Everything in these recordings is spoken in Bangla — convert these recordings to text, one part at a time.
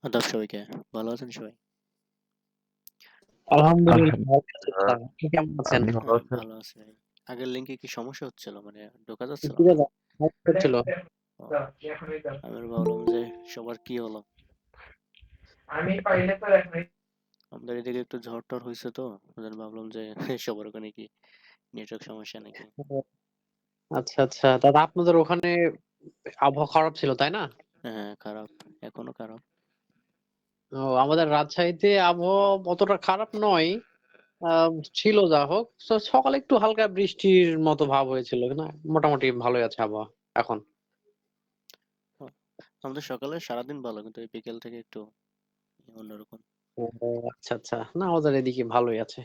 আদাব সবাইকে। ভালো আছেন সবাই? আলহামদুলিল্লাহ ভালো আছি আলহামদুলিল্লাহ। দাদা। আপনি কেমন আছেন? আপনি ভালো হ্যাঁ, আছেন? ভালো আছি ভাই। আগের লিঙ্কে কি সমস্যা হচ্ছিল? মানে ঢোকা যাচ্ছিল কি না? দাদা? হচ্ছিল। ও, আমি আবার ভাবলাম যে সবার কি হলো? আমাদের এদিকে একটু ঝড়-টড় হইছে তো, ওজন্য ভাবলাম যে সবার ওখানে কি নেটওয়ার্ক সমস্যা নাকি? আচ্ছা আচ্ছা দাদা, আপনাদের ওখানে আবহাওয়া খারাপ ছিল তাই না? হ্যাঁ, খারাপ। এখনো খারাপ। ও, আমাদের রাজশাহীতে আবহাওয়া অতটা খারাপ নয়। আহ, ছিল যা হোক, তো সকালে একটু হালকা বৃষ্টির মতো ভাব হয়েছিল না, মোটামুটি ভালোই আছে আবহাওয়া এখন। ও, আমাদের সকালে সারাদিন ভালো, কিন্তু এই বিকেল থেকে একটু অন্যরকম। ও, আচ্ছা আচ্ছা, না আমাদের এদিকে ভালোই আছে।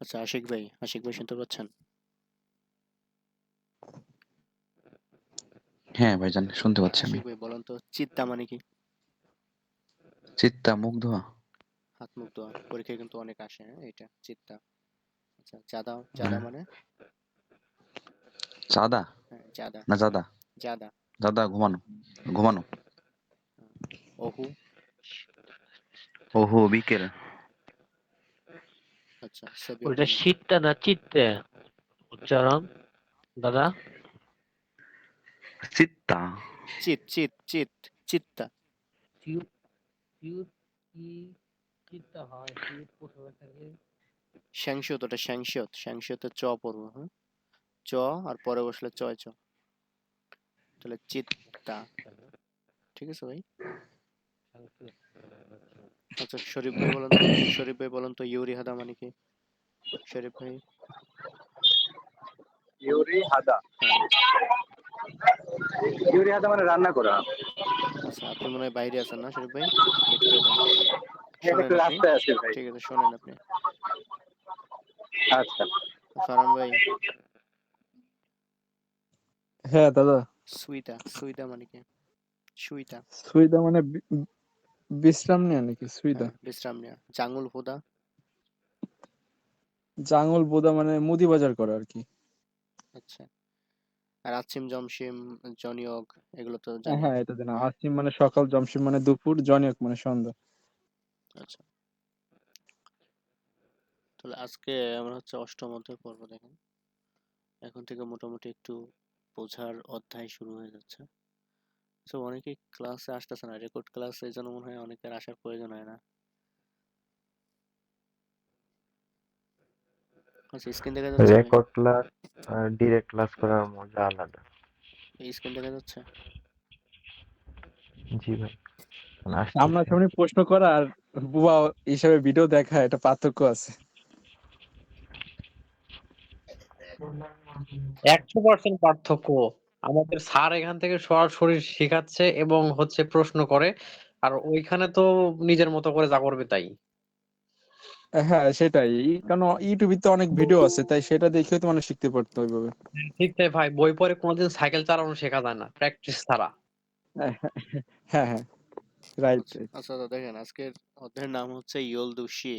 আচ্ছা, আশিক ভাই শুনতে পাচ্ছেন? হ্যাঁ ভাইজান, শুনতে পাচ্ছি আমি। আশিক ভাই বলেন তো, চিত্তা মানে কি? চিত্তা মুগ্ধ। হাত মুখ ধোয়া। পরীক্ষায় কিন্তু অনেক আসে, হ্যাঁ, এটা চিত্তা। আচ্ছা, চাঁদা চাঁদা হ্যাঁ। মানে? চাঁদা হ্যাঁ, চাঁদা। না জাদা? জাদা। জাদা ঘুমানো। ঘুমানো। অহু। ওহো বিকেল। আচ্ছা, সবই ওইটা আপনি। শীতটা না চিত্তে উচ্চারণ দাদা। চিত্তা। চিত্তা। টিউব টিউব কি চিত্তা হয় টিউব প্রথমে থাকে। শ্যাংসত, ওটা শ্যাংসত। শ্যাংসতে চ পড়বো, হ্যাঁ? চ আর পরে বসলে চয় চ। তাহলে চিত্তা। ঠিক আছে ভাই? আচ্ছা, শরীফ ভাই বলেন তো ইউরি হাদা মানে কি? শরীফ ভাই। ইউরি হাদা। হ্যাঁ। ইউরি হাদা মানে রান্না করা। আচ্ছা, আপনি মনে হয় বাইরে আছেন না শরীফ ভাই? মিউট করে দেন। আমি শোনেন একটু আপনি? রাস্তায় আছি ভাই। ঠিক আছে, শোনেন আপনি। আচ্ছা। ফারহান ভাই। হ্যাঁ দাদা। সুইদা মানে কি? সুইতা। সুইদা মানে বিশ্রাম নেয়া নাকি সুইদা? হ্যাঁ, বিশ্রাম নেওয়া। জাঙ্গুল হুদা। জাঙ্গল বোদা মানে মুদি বাজার করা আর কি। আচ্ছা। আর আছিম জমশিম, জনিয়ক, এগুলো তো জানেন। হ্যাঁ এটা জানা। আসিম মানে সকাল, জমশিম মানে দুপুর, জনিয়ক মানে সন্ধ্যা। আচ্ছা, তাহলে আজকে আমরা হচ্ছে অষ্টম অধ্যায় পড়বো, দেখেন। এখন থেকে মোটামুটি একটু বোঝার অধ্যায় শুরু হয়ে যাচ্ছে। তো অনেকেই ক্লাসে আসতেছে না, রেকর্ড ক্লাসে, এই জন্য মনে হয় অনেকের আসার প্রয়োজন হয় না। আচ্ছা, স্ক্রিন দেখা যাচ্ছে ভাই? রেকর্ড ক্লাস আর ডিরেক্ট ক্লাস করার মজা আলাদা। এই স্ক্রিন দেখা যাচ্ছে? জি ভাই, আসতেছে। সামনাসামনি প্রশ্ন করা আর বুয়া হিসাবে ভিডিও দেখা, এটা পার্থক্য আছে। 100% পার্থক্য। আমাদের স্যার এখান থেকে সরাসরি শেখাচ্ছে এবং হচ্ছে প্রশ্ন করে, আর ওইখানে তো নিজের মতো করে যা করবে তাই। হ্যাঁ সেটাই। কারণ ইউটিউবে তো অনেক ভিডিও আছে, তাই সেটা দেখেও তো মানুষ শিখতে পারতো ওইভাবে। ঠিক তাই ভাই, বই পড়ে কোনোদিন সাইকেল চালানো শেখা যায় না প্র্যাকটিস ছাড়া। হ্যাঁ হ্যাঁ হ্যাঁ, রাইট আচ্ছা রাইট। আচ্ছা, তো দেখেন আজকের অধ্যায়ের নাম হচ্ছে ইয়োলদুশি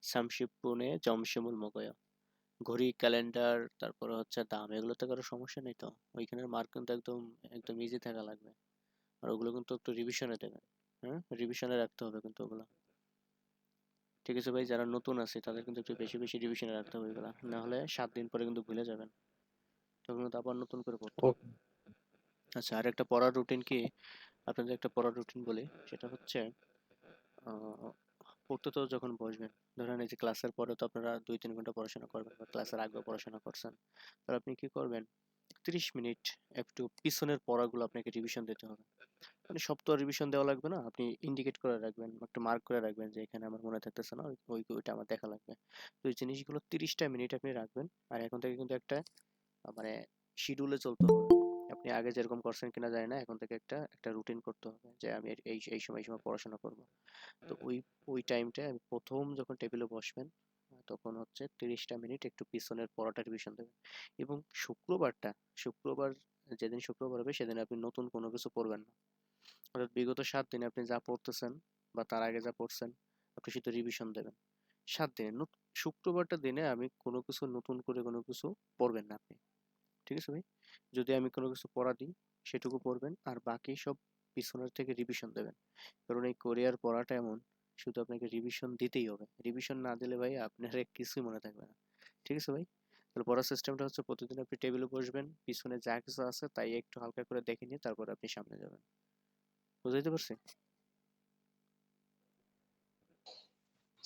সামশিপুনে জমশিমুল মগয়া। ঘড়ি, ক্যালেন্ডার, তারপরে হচ্ছে দাম, এগুলোতে কারো সমস্যা নেই তো? ওইখানের মার্ক কিন্তু একদম একদম ইজি থাকা লাগবে। আর ওগুলো কিন্তু একটু রিভিশনে দেবেন। হ্যাঁ, রিভিশনে রাখতে হবে কিন্তু ওগুলো। ঠিক আছে ভাই, যারা নতুন আছে তাদের কিন্তু একটু বেশি বেশি রিভিশনে রাখতে হবে এগুলো, না হলে 7 দিন পরে কিন্তু ভুলে যাবেন। তখন কিন্তু আবার নতুন করে পড়তে ও, হবে। আচ্ছা, আর একটা পড়ার রুটিন কি, আপনাদের একটা পড়ার রুটিন বলি, সেটা হচ্ছে আহ, পড়তে তো যখন বসবেন, ধরেন এই যে ক্লাসের পরে তো আপনারা 2-3 ঘন্টা পড়াশোনা করবেন, বা ক্লাসের আগেও পড়াশোনা করছেন, তাহলে আপনি কি করবেন, 30 মিনিট একটু পিছনের পড়াগুলো আপনাকে রিভিশন দিতে হবে। মানে সব তো রিভিশন দেওয়া লাগবে না, আপনি ইন্ডিকেট করে রাখবেন, একটু মার্ক করে রাখবেন যে এখানে আমার মনে থাকতেছে না, ওইটা আমার দেখা লাগবে। তো এই জিনিসগুলো 30টা মিনিট আপনি রাখবেন। আর এখন থেকে কিন্তু একটা মানে শিডিউলে চলতে হবে। আপনি আগে যেরকম করছেন কিনা জানি না, এখন থেকে একটা একটা রুটিন করতে হবে যে আমি এই এই সময় এই সময় পড়াশোনা করব। তো ওই ওই টাইমটায় আমি প্রথম যখন টেবিলে বসবেন, তখন হচ্ছে 30টা মিনিট একটু পিছনের পড়াটা রিভিশন দেবেন। এবং শুক্রবার, যেদিন শুক্রবার হবে সেদিন আপনি নতুন কোনো কিছু পড়বেন না। অর্থাৎ বিগত 7 দিনে আপনি যা পড়তেছেন বা তার আগে যা পড়ছেন, আপনি শুধু রিভিশন দেবেন। 7 দিনে শুক্রবারটা দিনে আমি কোনো কিছু নতুন করে কোনো কিছু পড়বেন না আপনি, ঠিক আছে ভাই? যদি আমি কোনো কিছু পড়া দিই সেটুকু পড়বেন, আর বাকি সব পিছনের থেকে রিভিশন দেবেন। কারণ এই কোরিয়ার পড়াটা এমন, শুধু আপনাকে রিভিশন দিতেই হবে, রিভিশন না দিলে ভাই আপনার কিছুই মনে থাকবে না, ঠিক আছে ভাই? তাহলে পড়ার সিস্টেমটা হচ্ছে প্রতিদিন আপনি টেবিলে বসবেন, পিছনে যা কিছু আছে তাই একটু হালকা করে দেখে নিয়ে তারপর আপনি সামনে যাবেন। বুঝাইতে পারছি?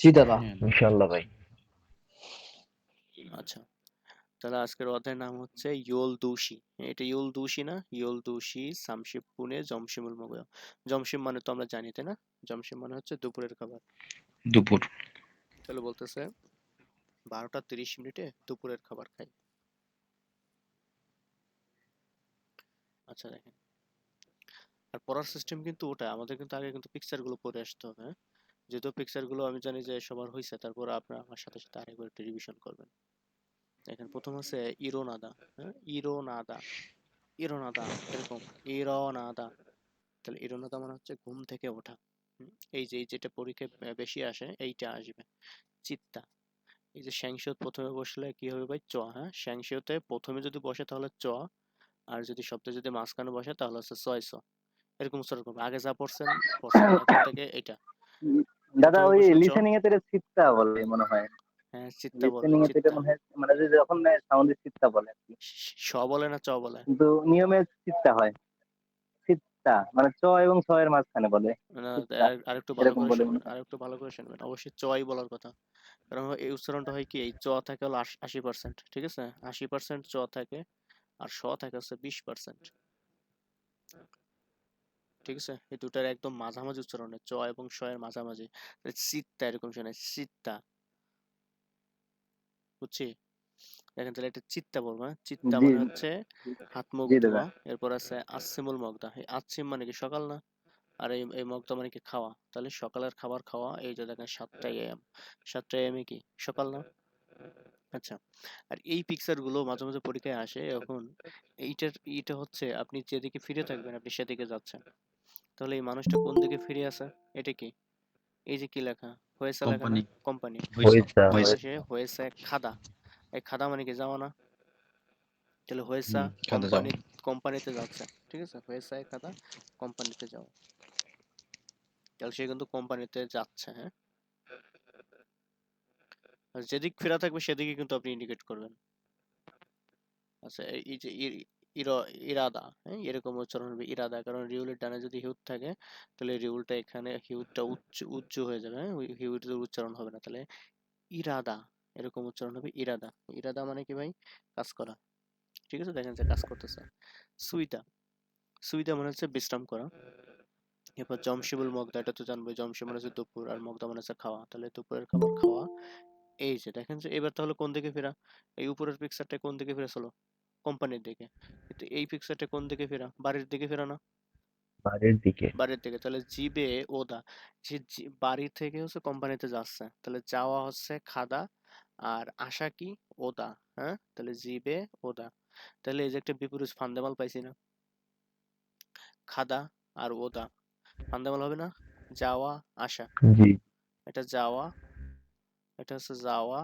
জি দাদা। ইনশাআল্লাহ ভাই। আচ্ছা, তাহলে আজকের অধ্যায়ের নাম হচ্ছে ইয়োল দুশি। এটা ইয়োল দুশি না, ইয়োল দুশি সামশিপ পুনে জমশিমুল মগয়। জমশিম মানে তো আমরা জানি, তাই না? জমশিম মানে হচ্ছে দুপুরের খাবার। দুপুর। তাহলে বলতেছে 12টা 30 মিনিটে দুপুরের খাবার খাই। আচ্ছা দেখেন, আর পড়ার সিস্টেম কিন্তু ওটা আমাদের কিন্তু আগে কিন্তু পিকচার গুলো পড়ে আসতে হবে, হ্যাঁ? যেহেতু পিকচার গুলো আমি জানি যে সবার হয়েছে, তারপর আপনারা আমার সাথে সাথে আরেকবার একটু রিভিশন করবেন। দেখেন প্রথম আছে ইরোনাদা, হ্যাঁ? ইরোনাদা, ইরোনাদা, এরকম ইরোনাদা। তাহলে ইরোনাদা মানে হচ্ছে ঘুম থেকে ওঠা। এই যে যেটা পরীক্ষায় বেশি আসে এইটা আসবে। চিত্তা, এই যে শ্যাংশত প্রথমে বসলে কি হবে ভাই? চ, হ্যাঁ? শ্যাংশতে প্রথমে যদি বসে তাহলে চ, আর যদি শব্দে যদি মাঝখানে বসে তাহলে হচ্ছে ছয় ছ। এরকম উচ্চারণ করবে, আগে যা পড়ছেন পড়ছেন, এখন থেকে এইটা দাদা প্রথমে ওই বসলে চ। লিসেনিং এ তো এটা চিত্তা বলে মনে হয়। হ্যাঁ, চিত্তা বলে, লিসেনিং এ তো এটা চিত্তা। মনে হয় মানে যে যখন সাউন্ডে চিত্তা বলে আর কি, স বলে না চ বলে? কিন্তু নিয়মে চিত্তা হয়। চিত্তা মানে চ এবং ছ এর মাঝখানে বলে না, চিত্তা, আরেকটু ভালো এরকম করে বলে মনে শুনবেন, হয়। আরেকটু ভালো করে শুনবেন, অবশ্যই চই বলার কথা। কারণ এই উচ্চারণটা হয় কি, এই চ থাকে হলো 80%, ঠিক আছে? 80% চ থাকে, আর স থাকে হচ্ছে 20%, ঠিক আছে? এই দুটার একদম মাঝামাঝি উচ্চারণে, চ এবং স এর মাঝামাঝি। চিত্তা এরকম শোনায়, চিত্তা, বুঝছি? দেখেন তাহলে এটা চিত্তা বলবো, হ্যাঁ? চিত্তা জি মানে হচ্ছে হাত মুখ জি দাদা। ধোয়া। এরপর আছে আসিমুল মগদা, এই আসিম মানে কি সকাল না, আর এই মগদা মানে কি খাওয়া। তাহলে সকালের খাবার খাওয়া, এই যে দেখেন 7টা AM, 7টা AM এ কি সকাল না? আচ্ছা, আর এই পিকচার গুলো মাঝে মাঝে পরীক্ষায় আসে। এখন এইটা হচ্ছে আপনি যেদিকে ফিরে থাকবেন আপনি সেদিকে যাচ্ছেন। তাহলে এই মানুষটা কোন দিকে ফিরে আছে? এটা কি, এই যে কি লেখা, হয়েছে লেখা না? কোম্পানি। কোম্পানি। হইছে তার হইছে। পাশে হয়েছে খাদা, এই খাদা মানে কি যাওয়া না? তাহলে হয়েছে খাদা যাও। কোম্পানিতে যাচ্ছে, ঠিক আছে? হয়েছে খাদা, কোম্পানিতে যাও। তাহলে সে কিন্তু কোম্পানিতে যাচ্ছে, হ্যাঁ? আর যেদিক ফেরা থাকবে সেদিকে কিন্তু আপনি ইন্ডিকেট করবেন। আচ্ছা, এই যে ইরাদা, হ্যাঁ? এরকম উচ্চারণ হবে ইরাদা, কারণ রিউলের ডানে যদি হিউট থাকে তাহলে রিউলটা এখানে হিউটটা উচ্চ হয়ে যাবে, হ্যাঁ? হিউটের উচ্চারণ হবে না, তাহলে ইরাদা এরকম উচ্চারণ হবে ইরাদা। ইরাদা মানে কি ভাই? কাজ করা, ঠিক আছে? দেখেন যে কাজ করতেছে। সুইদা, সুইদা মানে হচ্ছে বিশ্রাম করা। এরপর জমশিবুল মগদা, এটা তো জানবোই, জমশিব মানে হচ্ছে দুপুর, আর মগদা মানে হচ্ছে খাওয়া, তাহলে দুপুরের খাবার খাওয়া। এই যে দেখেন যে এবার তাহলে কোন দিকে ফেরা? এই উপরের পিকচারটা কোন দিকে ফেরেছিল? কোম্পানির দিকে। কিন্তু এই পিকচারটা কোন দিকে ফেরা? বাড়ির দিকে ফেরা না? বাড়ির দিকে। বাড়ির দিকে। তাহলে জিবে ওদা, যে বাড়ি থেকে হচ্ছে কোম্পানিতে যাচ্ছে, তাহলে যাওয়া হচ্ছে খাদা, আর আসা কি? ওদা, হ্যাঁ? তাহলে জিবে ওদা। তাহলে এই যে একটা বিপরীত ফান্ডামেন্টাল পাইছি না? খাদা আর ওদা ফান্ডামেন্টাল হবে না? যাওয়া আসা, জি। এটা যাওয়া, এটা হচ্ছে যাওয়া,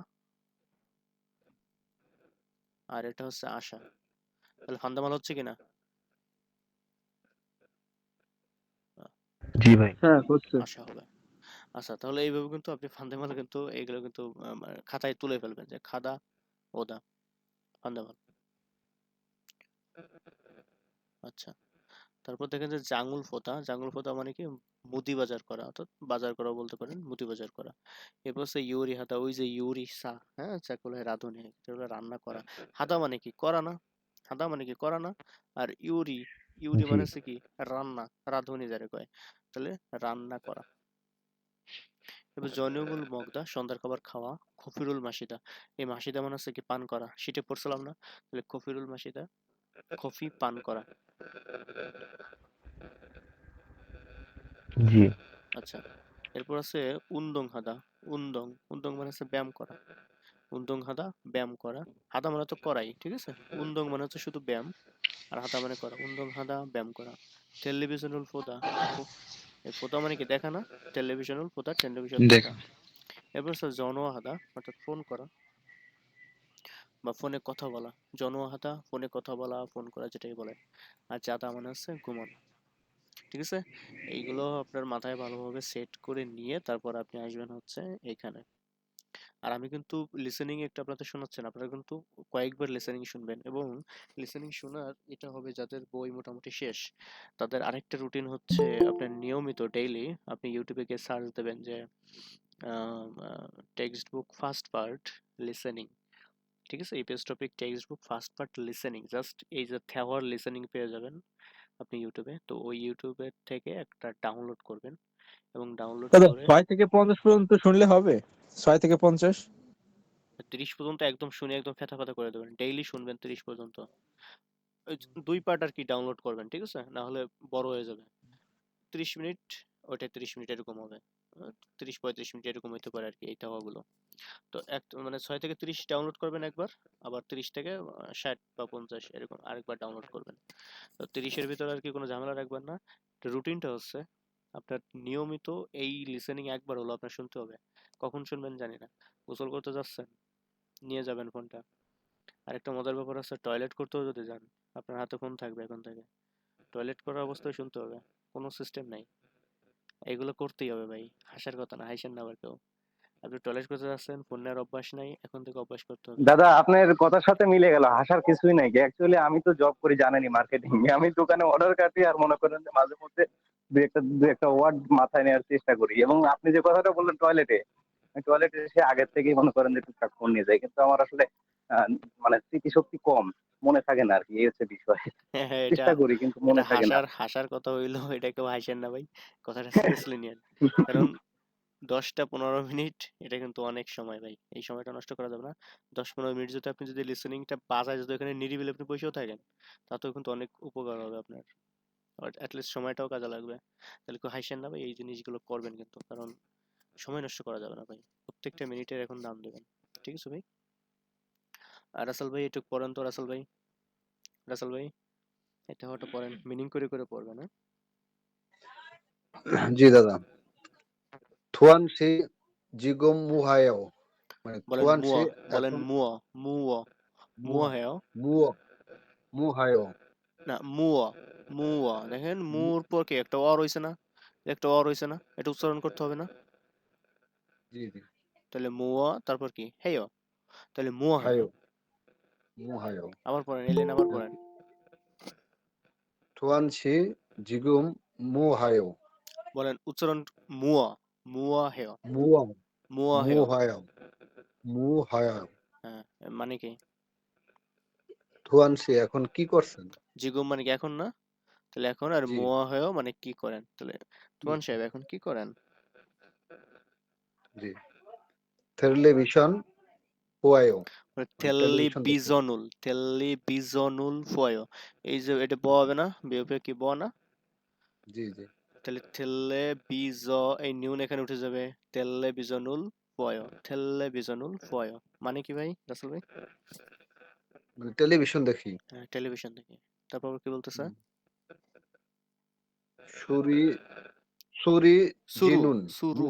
আর এটা হচ্ছে আসা। তাহলে ফান্ডামেন্টাল হচ্ছে কিনা? জি ভাই। হ্যাঁ হচ্ছে। আসা হবে। আচ্ছা, তাহলে এইভাবে কিন্তু আপনি ফান্ডামেন্টাল কিন্তু এগুলো কিন্তু খাতায় তুলে ফেলবেন, যে খাদা ওদা ফান্ডামেন্টাল। আচ্ছা, তারপর দেখেন যে জাঙ্গুল ফোঁতা, জাঙ্গুল ফোঁতা মানে কি? মুদি বাজার করা, অর্থাৎ বাজার করা বলতে পারেন, মুদি বাজার করা। এরপর হচ্ছে ইউরি হাতা, ওই যে ইউরি সা, হ্যাঁ? যাকে বলে রাঁধুনি, যেগুলো রান্না করা। হাদা মানে কি? করা না? হাদা মানে কি? করা না? আর ইউরি, ইউরি জি। মানে হচ্ছে কি? রান্না, রাঁধুনি যারে কয়, তাহলে রান্না করা। এবার জয়নুল মগদা, সন্ধ্যার খাবার খাওয়া। খফিরুল মাসিদা, এই মাসিদা মানে হচ্ছে কি? পান করা, শীতে পড়ছিলাম না? তাহলে খফিরুল মাসিদা, কফি পান করা। জি। আচ্ছা, এরপর আছে উন্দং হাদা, উন্দং, উন্দং মানে হচ্ছে ব্যায়াম করা। উন্দং হাদা, ব্যায়াম করা। হাদা মানে তো করাই, ঠিক আছে? উন্দং মানে হচ্ছে শুধু ব্যায়াম, আর হাদা মানে করা। উন্দং হাদা, ব্যায়াম করা। টেলিভিশনুল ফোদা, এই ফোদা মানে কি? দেখা না? টেলিভিশনুল ফোদা, টেলিভিশন দেখা। দেখা। এরপর হচ্ছে জনহাদা, অর্থাৎ ফোন করা বা ফোনে কথা বলা। জনহাদা ফোনে কথা বলা, ফোন করা যেটাই বলেন। আর জাদা মানে হচ্ছে ঘুমানো। ঠিক আছে, এইগুলো আপনার মাথায় ভালোভাবে সেট করে নিয়ে তারপর আপনি আসবেন হচ্ছে এখানে। আর আমি কিন্তু লিসেনিং একটা আপনাদের শোনাচ্ছেন, আপনারা কিন্তু কয়েকবার লিসেনিং শুনবেন, এবং লিসেনিং শোনার এটা হবে যাদের বই মোটামুটি শেষ, তাদের আরেকটা রুটিন হচ্ছে আপনার নিয়মিত ডেইলি আপনি ইউটিউবে গিয়ে সার্চ দেবেন যে text book first part listening. ঠিক আছে, এই page topic text book first part listening, just এই যে থাওয়ার লিসেনিং পেয়ে যাবেন আপনি ইউটিউবে। তো ওই ইউটিউবের থেকে একটা ডাউনলোড করবেন, এবং ডাউনলোড দাদা করে 6 থেকে 50 পর্যন্ত শুনলে হবে? 6 থেকে 50? 30 পর্যন্ত একদম শুনে একদম ফেথা ফেথা করে দেবেন, ডেইলি শুনবেন 30 পর্যন্ত। ওই 2 পার্ট আর কি ডাউনলোড করবেন, ঠিক আছে, না হলে বড় হয়ে যাবে। 30 মিনিট, ওইটা 30 মিনিট এরকম হবে, 30-35 মিনিট এরকম হইতে পারে আর কি এই হওয়াগুলো। তো এক মানে 6 থেকে 30 ডাউনলোড করবেন একবার, আবার 30 থেকে 60 বা 50 এরকম আরেকবার ডাউনলোড করবেন। তো 30-এর ভিতরে আর কি কোনো ঝামেলা রাখবেন না। রুটিনটা হচ্ছে আপনার নিয়মিত এই লিসেনিং একবার হলো আপনার শুনতে হবে। কখন শুনবেন জানি না, গোসল করতে যাচ্ছেন নিয়ে যাবেন ফোনটা। আরেকটা মজার ব্যাপার আছে, টয়লেট করতেও যদি যান আপনার হাতে ফোন থাকবে এখন থেকে, টয়লেট করার অবস্থায় শুনতে হবে, কোনো সিস্টেম নাই। এগুলো করতেই হবে ভাই, হাসার কথা না, হাসেন না আবার কেউ। আপনি টয়লেট করতে যাচ্ছেন, ফোন নেওয়ার অভ্যাস নাই, এখন থেকে অভ্যাস করতে হবে। দাদা আপনার কথার সাথে মিলে গেল, হাসার কিছুই নাই। অ্যাকচুয়ালি আমি তো জব করি জানেনই, মার্কেটিং। আমি দোকানে অর্ডার কাটি আর মনে করেন যে মাঝে মধ্যে দু একটা ওয়ার্ড মাথায় নেওয়ার চেষ্টা করি। এবং আপনি যে কথাটা বললেন টয়লেটে, আমি টয়লেটে এসে আগের থেকেই মনে করেন যে টুকটাক ফোন নিয়ে যাই, কিন্তু আমার আসলে আহ, মানে স্মৃতিশক্তি কম, মনে থাকে না আর কি, এই হচ্ছে বিষয়। হ্যাঁ হ্যাঁ, এটা চেষ্টা করি কিন্তু এটা মনে থাকে না। হাসার হাসার কথা হইলো, এটা কেউ হাসেন না ভাই, কথাটা সিরিয়াসলি নিয়েন। কারণ 10-15 মিনিট এটা কিন্তু অনেক সময় ভাই, এই সময়টা নষ্ট করা যাবে না। 10-15 মিনিট যদি আপনি যদি লিসেনিংটা বাজায় যদি এখানে নিরিবিলি আপনি বসেও থাকেন, তাতেও কিন্তু অনেক উপকার হবে আপনার, অ্যাটলিস্ট সময়টাও কাজে লাগবে। তাহলে কেউ হাসেন না ভাই, এই জিনিসগুলো করবেন কিন্তু, কারণ সময় নষ্ট করা যাবে না ভাই, প্রত্যেকটা মিনিটের এখন দাম দেবেন। ঠিক আছে ভাই। আর রাসেল ভাই একটু পড়েন তো, রাসেল ভাই, রাসেল ভাই এটা হয়তো পড়েন, মিনিং করে করে পড়বেন, হ্যাঁ। জি দাদা। থুয়ান সি জিগম মুহায়াও, মানে বলেন থুয়ান সি মুয়া, বলেন এখন মুয়া, মুয়া, মুয়া মুহা হ্যাঁ, মুও মুহায়াও। না মুয়া, মুয়া দেখেন, মুর পর কি একটা অর হইছে না, একটা অর হইছে না, এটা উচ্চারণ করতে হবে না। জি জি। তাহলে মুয়া তারপর কি হেয়, তাহলে মুয়া হেয়। হায়াও, মুহায়াও। আবার পড়েন, এলেন আবার পড়েন। থুয়ান সি জিগম মুহায়াও, বলেন উচ্চারণ, মুয়া, মুয়া হেয়, মুয়া মুয়া হেয়। মুহায়াও, মুহায়াও। হ্যাঁ, মানে কি? থুয়ান সি এখন কি করছেন? জিগুম মানে কি এখন না, তাহলে এখন, আর জি, মুয়া হেয় মানে কি করেন, তাহলে কি তুমান সাহেব এখন কি করেন? জি। টেলিভিশন পোয়াও, মানে মানে তেল্লি টেলিভিশন দেখে। বিজনুল, তেল্লি বিজনুল ফয়, এই যে এটা ব হবে না, বিয়োগে কি ব না, জি জি। তাহলে থেল্লে বিজ, এই নিউন এখানে উঠে যাবে, তেল্লে বিজনুল ফয়, থেল্লে বিজনুল ফয়, মানে কি ভাই রাসেল ভাই? মানে টেলিভিশন দেখি। হ্যাঁ, টেলিভিশন দেখি। তারপর কি বলতেছে? হুম। সুরি সুরি সুরু, জিনুন সুরু।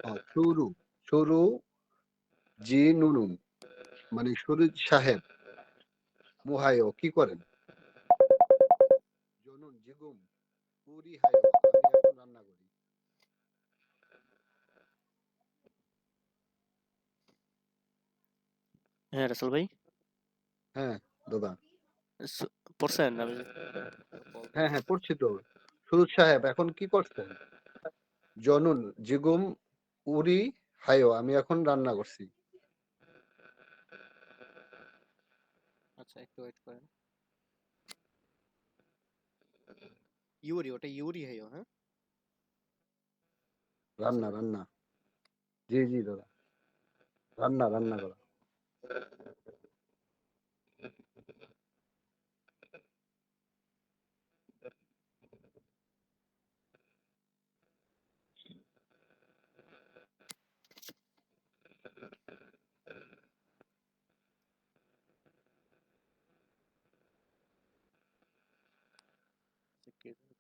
মু- সুরু সুরু জি নুনুন, মানে সুরুজ সাহেব মুহায়ও কি করেন? জনুন জিগুম পুরি হায়ও, আমি এখন রান্না করি। হ্যাঁ রাসেল ভাই, হ্যাঁ দাদা। পড়ছেন আমি হ্যাঁ হ্যাঁ পড়ছি তো। সুরুজ সাহেব এখন কি করছেন? জনুন জিগুম উরি হায়ও, আমি এখন রান্না করছি। আচ্ছা একটু ওয়েট করেন। ইউরি, ওটা ইউরি হেয়, হ্যাঁ। রাসেল রান্না ভাই, রান্না। জি জি দাদা, রান্না রান্না করা।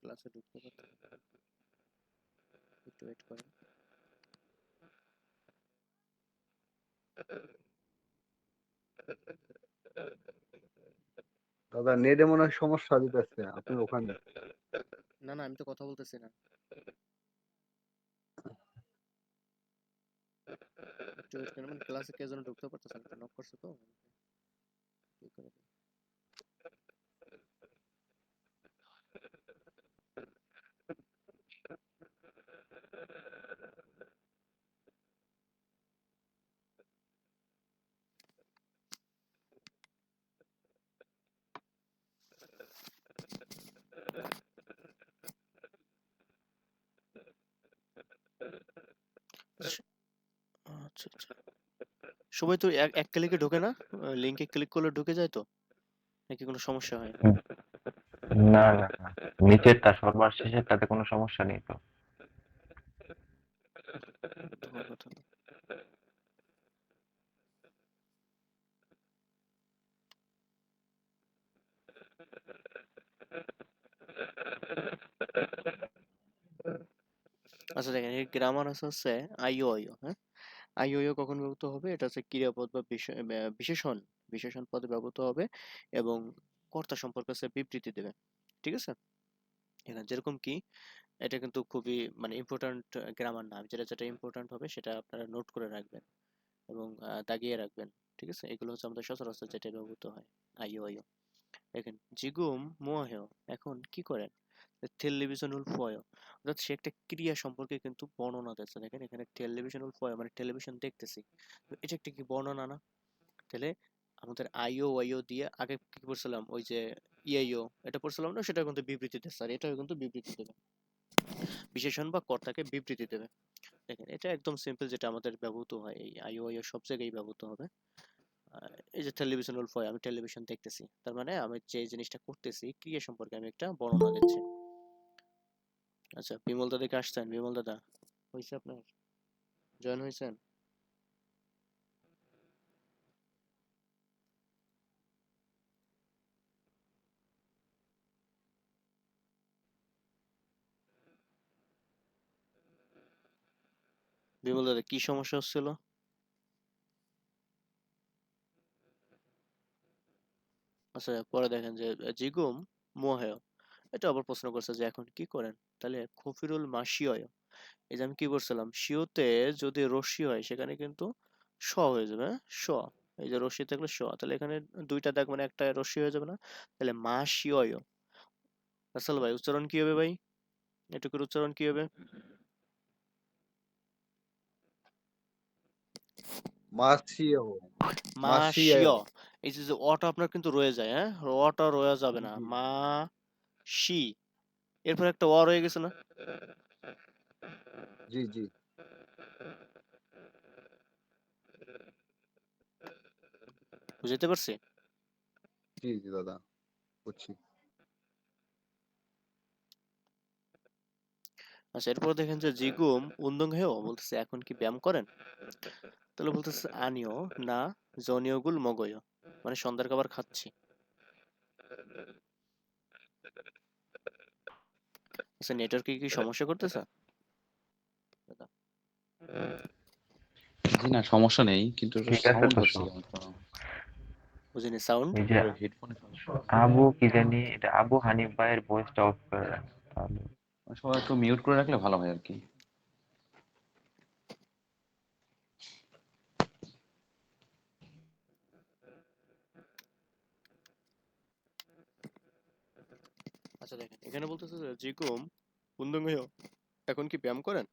ক্লাসে ঢুকতে পারছেন, একটু ওয়েট করেন। দাদা নেটে মনে হয় সমস্যা দিতেছে আপনি ওখানে। না না, আমি তো কথা বলতেছি না। একটু wait করেন, মানে ক্লাসে কে যেন ঢুকতে পারতেছে না, নক করছে তো কি করে দিই? আচ্ছা আচ্ছা আচ্ছা। সবাই তো এক এক ক্লিকে ঢোকে না? লিংকে ক্লিক করলে ঢুকে যায় তো, নাকি কোনো সমস্যা হয়? হুম, না না না, নিচেরটা সবার শেষেরটাতে কোনো সমস্যা নেই তো। তোমার কথা না। আচ্ছা দেখেন, এই গ্রামার আছে হচ্ছে আইও আইও, হ্যাঁ? আইও আইও কখন ব্যবহৃত হবে? এটা হচ্ছে ক্রিয়াপদ বা বিশেষণ, বিশেষণ পদে ব্যবহৃত হবে এবং কর্তা সম্পর্কে হচ্ছে বিবৃতি দেবে। ঠিক আছে? এখানে যেরকম কি, এটা কিন্তু খুবই মানে ইম্পর্ট্যান্ট গ্রামার না, যেটা যেটা ইম্পর্ট্যান্ট হবে সেটা আপনারা নোট করে রাখবেন এবং দাগিয়ে রাখবেন। ঠিক আছে? এগুলো হচ্ছে আমাদের সচরাচর যেটা ব্যবহৃত হয়, আইও আইও। দেখেন, জিগুম মোয়াহেও এখন কি করেন? টেলিভিশনুল ফয়, অর্থাৎ সে একটা ক্রিয়া সম্পর্কে কিন্তু বর্ণনা দিচ্ছে। দেখেন এখানে টেলিভিশনুল ফয় মানে টেলিভিশন দেখতেছি, তো এটা একটা কি বর্ণনা না? তাহলে আমাদের আইও আইও দিয়ে আগে কি পড়ছিলাম, ওই যে ইআইও এটা পড়ছিলাম না, সেটা কিন্তু বিবৃতি দিচ্ছে, আর এটাও কিন্তু বিবৃতি দেবে, বিশেষণ বা কর্তাকে বিবৃতি দেবে। দেখেন এটা একদম সিম্পল, যেটা আমাদের ব্যবহৃত হয়, এই আইও আইও সব জায়গায় ব্যবহৃত হবে। এই যে টেলিভিশনাল ফয়, আমি টেলিভিশন দেখতেছি, তার মানে আমি যে জিনিসটা করতেছি ক্রিয়া সম্পর্কে আমি একটা বর্ণনা দিচ্ছি। আচ্ছা, বিমল দাদা কে আসছেন? বিমল দাদা হয়েছে আপনার, জয়েন হয়েছেন? বিমল দাদা কি সমস্যা হচ্ছিল? আচ্ছা পরে দেখেন যে জিগুম মোহেয়, এটা আবার প্রশ্ন করছে যে এখন কি করেন? তাহলে খফিরুল মাসিয়, এই যে আমি কি করছিলাম, শিওতে যদি রস্যি হয় সেখানে কিন্তু স হয়ে যাবে, হ্যাঁ? স, এই যে রস্যি থাকলে স, তাহলে এখানে দুইটা দাগ মানে একটা রস্যি হয়ে যাবে না? তাহলে মা শিয়। রাসেল ভাই উচ্চারণ কি হবে ভাই? এটুকুর উচ্চারণ কি হবে? মাসিও মা শিয়। মাসিয়াও। এই যে যে অটা আপনার কিন্তু রয়ে যায়, হ্যাঁ? অটা রয়ে যাবে না, জি মা শি, এরপর একটা অ রয়ে গেছে না? জি জি বুঝতে পারছি? জি জি দাদা বুঝছি। আচ্ছা এরপর দেখেন যে জিগুম উন্দং হেও বলতেছে এখন কি ব্যায়াম করেন? তাহলে বলতেছে আনিও না জনিয়গুল মগয়, মানে সন্ধ্যার খাবার খাচ্ছি। আচ্ছা নেটওয়ার্কে কি সমস্যা করতেছে দাদা? জি না, সমস্যা নেই, কিন্তু ঠিক আছে সাউন্ড তো হচ্ছে কেমন একটা। বুঝিনি সাউন্ড। এই যে হেডফোনে আবু কি জানি, এটা আবু হানিফ ভাইয়ের ভয়েসটা অফ করে রাখ তাহলে। সবাই একটু মিউট করে রাখলে ভালো হয় আর কি। আচ্ছা দেখেন এখানে বলতেছে যে জিগুম উন্দং হেও এখন কি ব্যায়াম করেন?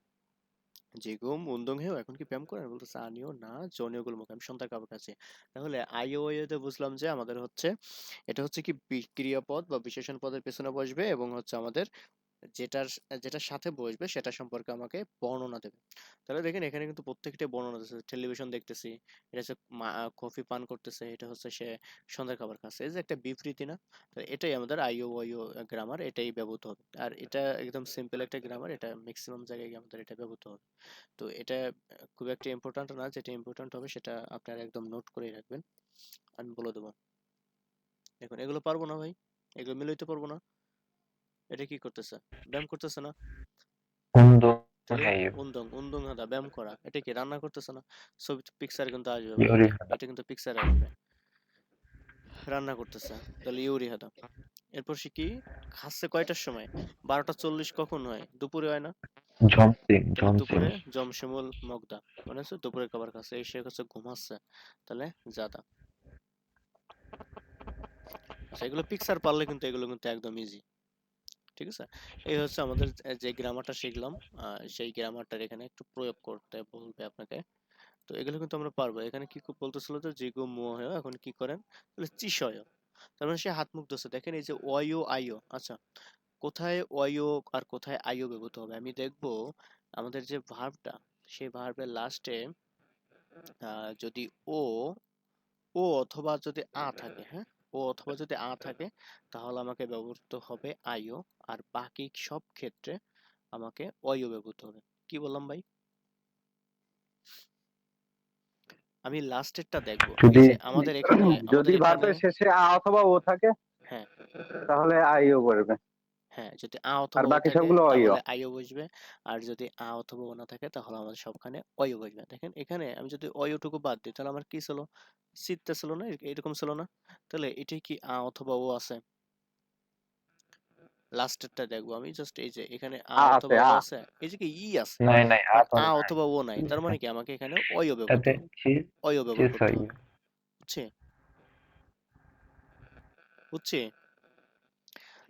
জিগুম উন্দং হেও এখন কি ব্যায়াম করেন বলতেছে আনিও না জনিয়গুল মুখ, আমি সন্ধ্যার খাবার খাচ্ছি। তাহলে আইও তে বুঝলাম যে আমাদের হচ্ছে, এটা হচ্ছে কি ক্রিয়াপদ বা বিশেষণ পদের পেছনে বসবে এবং হচ্ছে আমাদের যেটার যেটার সাথে বসবে সেটা সম্পর্কে আমাকে বর্ণনা দেবে। তাহলে দেখেন এখানে কিন্তু প্রত্যেকটা বর্ণনা দিচ্ছে, টেলিভিশন দেখতেছি, এটা হচ্ছে কফি পান করতেছে, এটা হচ্ছে সে সন্ধ্যার খাবার খাচ্ছে, এই যে একটা বিবৃতি না? তো এটাই আমাদের আইও ওয়াইও গ্রামার, এটাই ব্যবহৃত হবে। আর এটা একদম সিম্পল একটা গ্রামার, এটা ম্যাক্সিমাম জায়গায় আমাদের এটা ব্যবহৃত হবে। তো এটা খুব একটা ইম্পর্ট্যান্ট না, যেটা ইম্পর্ট্যান্ট হবে সেটা আপনারা একদম নোট করে রাখবেন, আমি বলে দেবো। দেখুন এগুলো পারবো না ভাই, এগুলো মিলাইতে পারবো না। এটা কি করতেছে? ব্যায়াম করতেছে না? কুন্দ তাহলে হ্যাঁ উন্দং হাদা ব্যায়াম করা, এটা কি রান্না করতেছে না? ছবি পিকচার কিন্তু আসবে ইউরি বইতে, এটা কিন্তু পিকচার আসবে, রান্না করতেছে, তাহলে ইউরি হাদা। এরপর সে কি খাচ্ছে কয়টার সময়? 12টা 40 কখন হয়? দুপুরে হয় না? ঝমসিম তাহলে ঝমসিম দুপুরে জমশেমুল মগদা, মানে হচ্ছে দুপুরে খাবার খাচ্ছে, এই সে হচ্ছে ঘুমাচ্ছে, তাহলে জাদা। আচ্ছা, এগুলো পিকচার পারলে কিন্তু এগুলো কিন্তু একদম ইজি, ঠিক আছে? এই হচ্ছে আমাদের যে গ্রামারটা শিখলাম, সেই গ্রামারটার এখানে একটু প্রয়োগ করতে বলবে আপনাকে। তো এগুলো কিন্তু আমরা পারবো। এখানে কি বলতেছিল যে জিগো মুয়, এখন কি করেন? তাহলে চিশয়, তার মানে সে হাত মুখ ধুচ্ছে। দেখেন এই যে অয়ো আইও, আচ্ছা কোথায় অয়ো আর কোথায় আইও ব্যবহৃত হবে আমি দেখবো। আমাদের যে ভার্বটা, সেই ভার্বের লাস্টে যদি ও ও অথবা যদি আ থাকে, হ্যাঁ, ও অথবা যদি আ থাকে, তাহলে আমাকে ব্যবহৃত হবে আইও, আর বাকি সব ক্ষেত্রে আমাকে অয়ো ব্যবহৃত হবে। কি বললাম ভাই? আমি লাস্টেরটা দেখবো। এই যদি যে আমাদের এখানে যদি ভার্বের শেষে আ অথবা ও থাকে হ্যাঁ তাহলে আইও করবে, হ্যাঁ, যদি আ আর অথবা ও বাকি থাকে সবগুলো অইও। তাহলে আইও বসবে, আর যদি আ অথবা ও না থাকে তাহলে আমাদের সবখানে অয়ো বসবে। দেখেন এখানে আমি যদি অয়টুকু বাদ দিই তাহলে আমার কি ছিল? সিটটা ছিল না, এরকম ছিল না? তাহলে এটাই কি আ অথবা ও আছে? লাস্টেরটা দেখবো আমি, জাস্ট এই যে এখানে আ আ আছে, অথবা ও আ। আছে, এই যে কি ই আছে, নাই নাই আর আতন আ নাই অথবা ও নাই, তার মানে কি আমাকে এখানে অয়ো ব্যবহৃত তাতে হবে, অয়ো ব্যবহার চিজ করতে হয় হবে। বুঝছি? বুঝছি?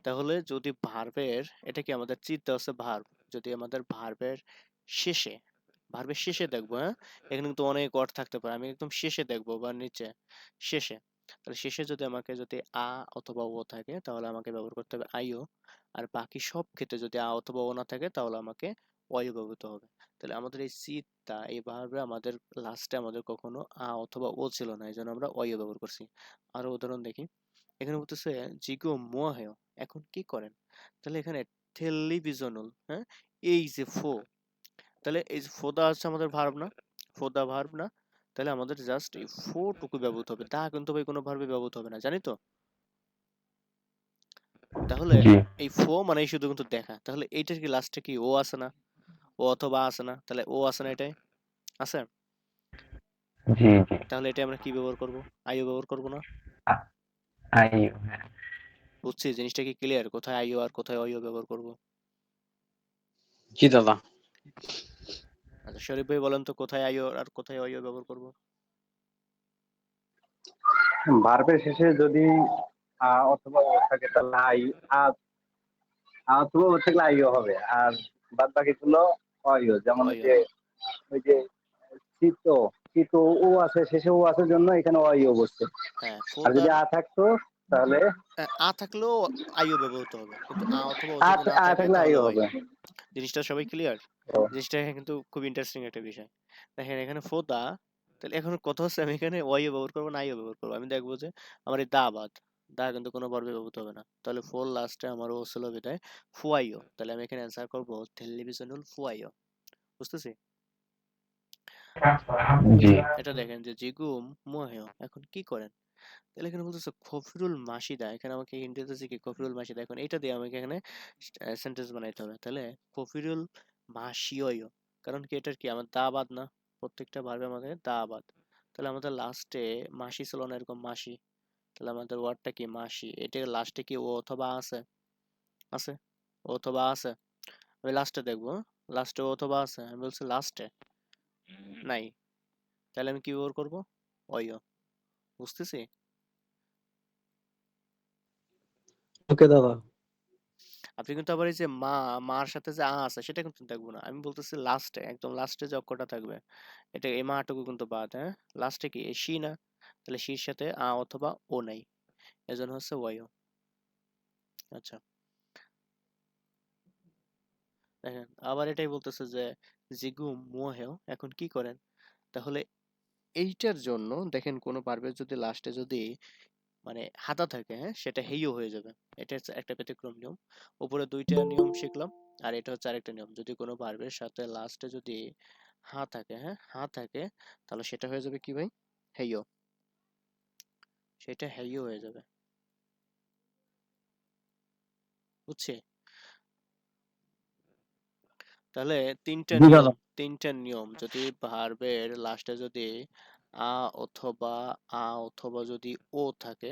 তাহলে যদি ভার্বের, এটা কি আমাদের চিন্তা আছে ভার্ব, যদি আমাদের শেষে ভার্বের শেষে দেখবো, হ্যাঁ, এখানে কিন্তু অনেক অর্থ থাকতে পারে, আমি একদম শেষে দেখবো বা নিচে শেষে, তাহলে শেষে যদি আমাকে যদি আ অথবা ও থাকে তাহলে আমাকে ব্যবহার করতে হবে আইও, আর বাকি সব ক্ষেত্রে যদি আ অথবা ও না থাকে তাহলে আমাকে অয়ো ব্যবহৃত হবে। তাহলে আমাদের এই সিটটা এই ভার্বে আমাদের লাস্টে আমাদের কখনো আ অথবা ও ছিল না, এই জন্য আমরা অয়ো ব্যবহার করছি। আরো উদাহরণ দেখি। এখানে বলতেছে জিগো মোহেও, এখন কি করেন? তাহলে এখানে টেলিভিশনাল, হ্যাঁ, এই যে ফো, তাহলে এই যে ফোদা হচ্ছে আমাদের ভার্ব না? ফোদা ভার্ব না? তাহলে আমাদের জাস্ট এই ফো টুকু ব্যবহৃত হবে, দা কিন্তু ভাই কোনো ভার্বে ব্যবহৃত হবে না, জানি তো? তাহলে জি এই ফো মানে শুধু কিন্তু দেখা, তাহলে এইটার কি লাস্টে কি ও আছে না? ও অথবা আছে না? তাহলে ও আছে না এটাই? আছে? জি জি তাহলে এটা আমরা কি ব্যবহার করব? আইও ব্যবহার করব না? আ- আইও হ্যাঁ বুঝছি জিনিসটা কি ক্লিয়ার, কোথায় আইও আর কোথায় অইও ব্যবহার করব? জি দাদা। আচ্ছা শরীফ ভাই বলেন তো, কোথায় আইও আর কোথায় অইও ব্যবহার করব? ভার্বের শেষে যদি আ অথবা ও থাকে তাহলে আ আ অথবা ও থাকলে আইও হবে, আর বাদ বাকিগুলো অইও। যেমন অইও, ওই যে চিত্ত, চিত্ত ও আছে, শেষে ও আছে জন্য এখানে অইও বসছে। হ্যাঁ আর যদি ফোদার আ থাকতো তাহলে আ থাকলেও আইও ব্যবহৃত হবে, কিন্তু আ অথবা ও আ যদি না আ থাকে থাকলে তাহলে আইও হবে। অইও। জিনিসটা সবাই ক্লিয়ার? ও, জিনিসটা কিন্তু খুব ইন্টারেস্টিং একটা বিষয়। দেখেন এখানে ফোদা, তাহলে এখন কথা হচ্ছে আমি এখানে অইও ব্যবহার করবো না আইও ব্যবহার করবো? আমি দেখবো যে আমার এই দা বাদ, দা কিন্তু কোনো ভার্বে ব্যবহৃত হবে না, তাহলে ফোর লাস্টে আমার ও ছিল বিদায় ফুয়াইও, তাহলে আমি এখানে অ্যান্সার করবো টেলিভিশনাল ফুয়াইও। বুঝতেছি? এই জি যে এটা দেখেন যে জিগুম মোহেও, এখন কি করেন? তাহলে এখানে বলতেছে খফরুল মাসিদা, এখানে আমাকে হিন্ট দিতেছে কি খফরুল মাসিদা, এখন এটা দিয়ে আমাকে এখানে সেন্টেন্স বানাইতে হবে। তাহলে খফিরুল মাসিয়য়, কারণ কি এটার কি আমার দা বাদ না? প্রত্যেকটা ভার্বে আমাদের দা বাদ, তাহলে আমাদের লাস্টে মাসি ছিল না এরকম মাসি, তাহলে আমাদের ওয়ার্ডটা কি মাসি, এটা লাস্টে কি ও অথবা আছে? আছে, ও অথবা আছে? আমি লাস্টে দেখবো, লাস্টে ও অথবা আছে? আমি বলছি লাস্টে নাই, তাহলে আমি কি ব্যবহার করবো? অয়। বুঝতেছি? ওকে দাদা। আপনি কিন্তু আবার এই যে মার সাথে যে আছে সেটা কিন্তু দেখবো না, আমি বলতেছি লাস্টে, একদম লাস্টে যে অক্ষরটা থাকবে, এটা এই মাটুকু কিন্তু বাদ, হ্যাঁ, লাস্টে কি এই শি না? তাহলে শির সাথে অথবা ও নাই, এজন্য হচ্ছে ওয়াইও। আচ্ছা দেখেন আবার এটাই বলতেছে যে জিগু মোহেও, এখন কি করেন? তাহলে এইটার জন্য দেখেন কোনো ভার্বের যদি লাস্টে যদি মানে হাতা থাকে, হ্যাঁ, সেটা হেইও হয়ে যাবে। এটা হচ্ছে একটা ব্যতিক্রম নিয়ম। উপরে দুইটা নিয়ম শিখলাম, আর এটা হচ্ছে আরেকটা নিয়ম, যদি কোনো ভার্বের সাথে লাস্টে যদি হা থাকে, হ্যাঁ, হা থাকে, তাহলে সেটা হয়ে যাবে কি ভাই? হেইও, সেটা হেইও হয়ে যাবে। বুঝছি? তাহলে জি দাদা। তিনটা নিয়ম যদি ভার্বের লাস্টে যদি আ অথবা যদি ও থাকে,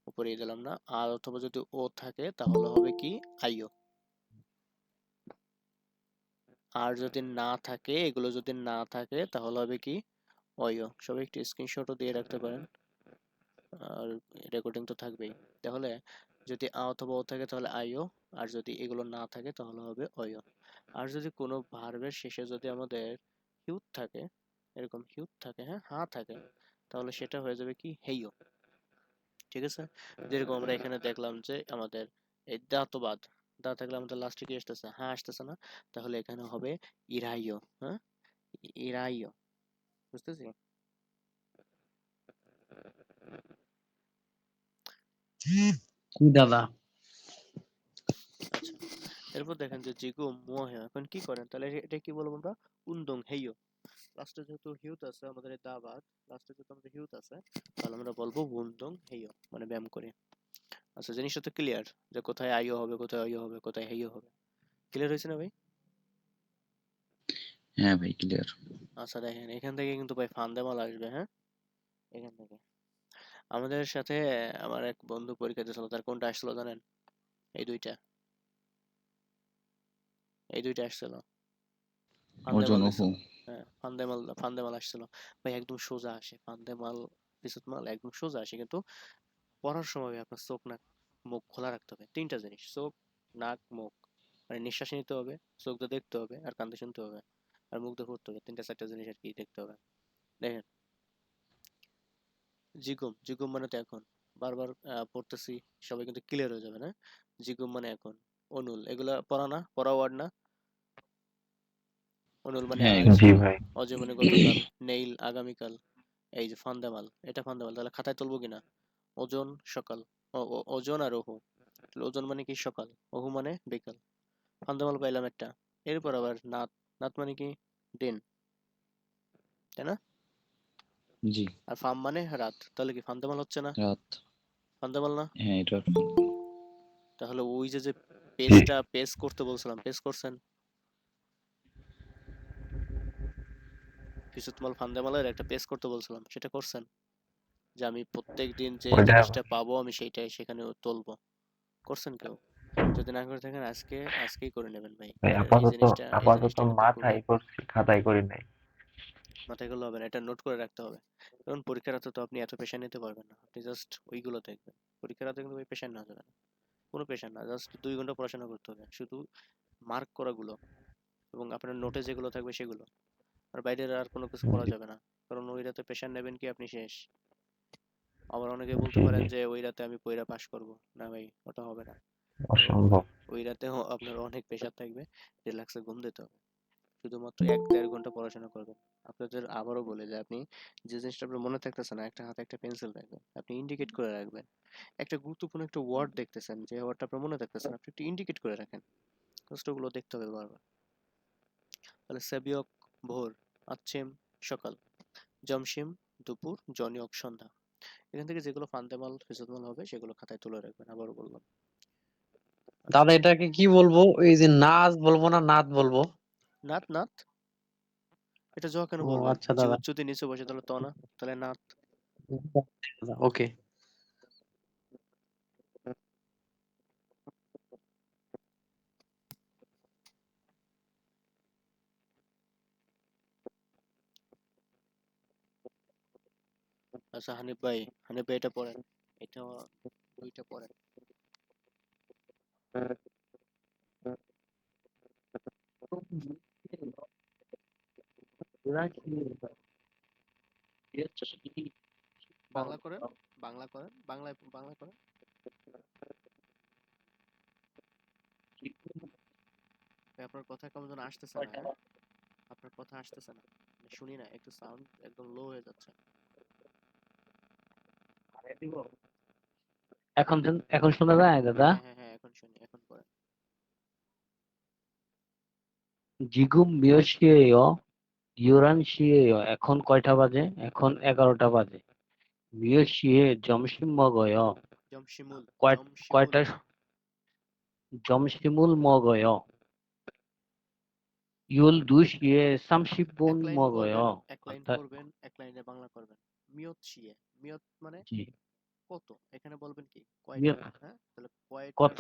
উপরে দিলাম না, আর অথবা যদি ও থাকে তাহলে হবে কি আইও। আর যদি না থাকে, এগুলো যদি না থাকে তাহলে হবে কি অইও। সবাই একটু স্ক্রিনশটও দিয়ে রাখতে পারেন, আর রেকর্ডিং তো থাকবেই। তাহলে যদি আ অথবা ও থাকে তাহলে আইও, আর যদি এগুলো না থাকে তাহলে হবে অইও। আর যদি কোনো ভার্বের শেষে যদি আমাদের হিউত থাকে, এরকম হিউত থাকে, হ্যাঁ হা থাকে, তাহলে সেটা হয়ে যাবে কি হেইও। ঠিক আছে? যেরকম আমরা এখানে দেখলাম যে আমাদের এই দাঁতবাদ, দা থাকলে আমাদের লাস্টে কি আসতেছে, হ্যাঁ আসতেছে না, তাহলে এখানে হবে ইরাইও। হ্যাঁ, ইরাইও। বুঝতেছি? জি দাদা। আচ্ছা, এরপর দেখেন যে জিগু মুহে, এখন কি করেন তাহলে এটা কি বলবো আমরা, উন্দং হেইও। লাস্টে যেহেতু হিউত আছে আমাদের এই দাবাদ, লাস্টে যেহেতু আমাদের হিউত আছে, তাহলে আমরা বলবো উন্দং হেইও, মানে ব্যায়াম করে। আচ্ছা, জিনিসটা তো ক্লিয়ার যে কোথায় আইও হবে, কোথায় অইও হবে, কোথায় হেইও হবে। ক্লিয়ার হয়েছে না ভাই? হ্যাঁ ভাই, ক্লিয়ার। আচ্ছা দেখেন, এখান থেকে কিন্তু ভাই ফান্দামাল আসবে, হ্যাঁ, এখান থেকে। আমাদের সাথে আমার এক বন্ধু পরীক্ষা দিয়েছিল, তার কোনটা আসছিল জানেন? এই দুইটা, এই দুইটা আসছিল, ফান্দেমাল ওজন ওহো। দিছিল। হ্যাঁ, ফান্দেমাল আসছিল। ভাই একদম সোজা আসে ফান্দেমাল, পিছুতমাল একদম সোজা আসে, কিন্তু পড়ার সময় ভাই আপনার চোখ নাক মুখ খোলা রাখতে হবে। তিনটা জিনিস, চোখ নাক মুখ, মানে নিঃশ্বাস নিতে হবে, চোখ দিয়ে দেখতে হবে, আর কান দিয়ে শুনতে হবে, আর মুখ দিয়ে পড়তে হবে। তিনটা চারটা জিনিস আর কি দেখতে হবে। দেখেন, জিগুম, জিগুম মানে তো এখন, বারবার পড়তেছি, সবাই কিন্তু ক্লিয়ার হয়ে যাবে না? জিগুম মানে এখন, অনুল, এগুলা পড়া না, পড়া ওয়ার্ড না? অনুল মানে হ্যাঁ, আজ, এগুলো জি পড়া। ভাই। অজয় মানে গতকাল, নেইল আগামীকাল, এই যে ফান্দামাল, এটা ফান্দামাল। তাহলে খাতায় তুলবো কিনা? ওজন সকাল, ওজন আর ওহু। তাহলে ওজন মানে কি সকাল, ওহু মানে বিকাল। ফান্দামাল পাইলাম একটা। এরপর আবার নাত, নাত মানে কি দিন, তাই না? জি। আর ফাম মানে রাত, তাহলে কি ফান্দামাল হচ্ছে না? রাত। ফান্দামাল না? হ্যাঁ, এটা তাহলে ওই যে যে জি। পেজ করতে বলছিলাম, পেজ করছেন? পিছুতমাল ফান্দামালের একটা পেজ করতে বলছিলাম, সেটা করছেন? যে আমি প্রত্যেক দিন যে ওইটা জিনিসটা পাবো আমি সেইটাই সেখানে তুলবো, করছেন কেউ? যদি না করে থাকেন আজকেই করে নেবেন ভাই। ভাই এই আপাতত আপাতত জিনিসটা কিন্তু খুবই মাথায় করছি, খাতায় করি নাই। মাথায় করলে হবে না, এটা নোট করে রাখতে হবে। কারণ পরীক্ষার রাতে তো আপনি এত প্রেশার নিতে পারবেন না, আপনি জাস্ট ওইগুলো দেখবেন। পরীক্ষার রাতে কিন্তু ভাই প্রেশার নেওয়া যাবে না, কোনো প্রেশার না, জাস্ট 2 ঘন্টা পড়াশোনা করতে হবে, শুধু মার্ক করাগুলো এবং আপনার নোটে যেগুলো থাকবে সেগুলো। আর বাইরের আর কোনো কিছু পড়া জি যাবে না, কারণ ওই রাতে প্রেশার নেবেন কি আপনি শেষ। আবার অনেকে বলতে জি পারেন জি, যে ওই রাতে আমি পড়া পাস করব, না ভাই, ওটা হবে না। অসম্ভব। ওই রাতেও আপনার অনেক প্রেশার থাকবে, রিল্যাক্সে ঘুম দিতে হবে। শুধুমাত্র 1-1.5 ঘন্টা পড়াশোনা করবেন। আপনাদের আবারও বলে যে আপনি যে জিনিসটা আপনার মনে থাকতেছে না, একটা হাতে একটা পেন্সিল রাখবেন, আপনি ইন্ডিকেট করে রাখবেন। একটা গুরুত্বপূর্ণ একটা ওয়ার্ড দেখতেছেন, যে ওয়ার্ডটা আপনার মনে থাকতেছে না, আপনি একটু ইন্ডিকেট করে রাখেন। কষ্টগুলো দেখতে হবে বারবার। তাহলে সেবিয়ক ভোর, আচ্ছেম সকাল, জমশিম দুপুর, জনিয়ক সন্ধ্যা। এখান থেকে যেগুলো ফান্দেমাল ফিজুতমাল হবে সেগুলো খাতায় তুলে রাখবেন, আবারও বললাম। আচ্ছা, দাদা এটাকে কি বলবো? এই যে নাচ বলবো না নাচ বলবো? নাত, নাত, এটা জ কেন ও বলবেন? আচ্ছা দাদা। যদি নিচে বসে তাহলে ত না, তাহলে নাত। ওকে। আচ্ছা হানিফ ভাই এটা পড়েন, এটা ওইটা পড়েন। বাংলা করেন, বাংলা করেন, বাংলা করেন। ভাই, আপনার কথা কেমন যেন আসতেছে না, হ্যাঁ, আপনার কথা আসতেছে না, মানে শুনি না, একটু সাউন্ড একদম লো হয়ে যাচ্ছে। এখন শোনা যায় দাদা? হ্যাঁ হ্যাঁ হ্যাঁ, এখন শুনি, এখন পড়েন। জিগুম মিয়োশিয়েয় ইউরানশিয়েয়, এখন কয়টা বাজে? এখন 11টা বাজে। মিয়োশিয়ে জমশিম মগয়, জমশিমুল, কয়- জমশিমুল। কয়টা? জমশিমুল মগয়, 12시에 এক 30분 লাইন পড়বেন, 먹어요. এক লাইন অর্থাৎ পড়বেন, এক লাইনে বাংলা করবেন। মিয়ত শিয়ে, মিয়ত মানে জি, কত, এখানে বলবেন কি মিয়ত কয়টা, হ্যাঁ তাহলে কত?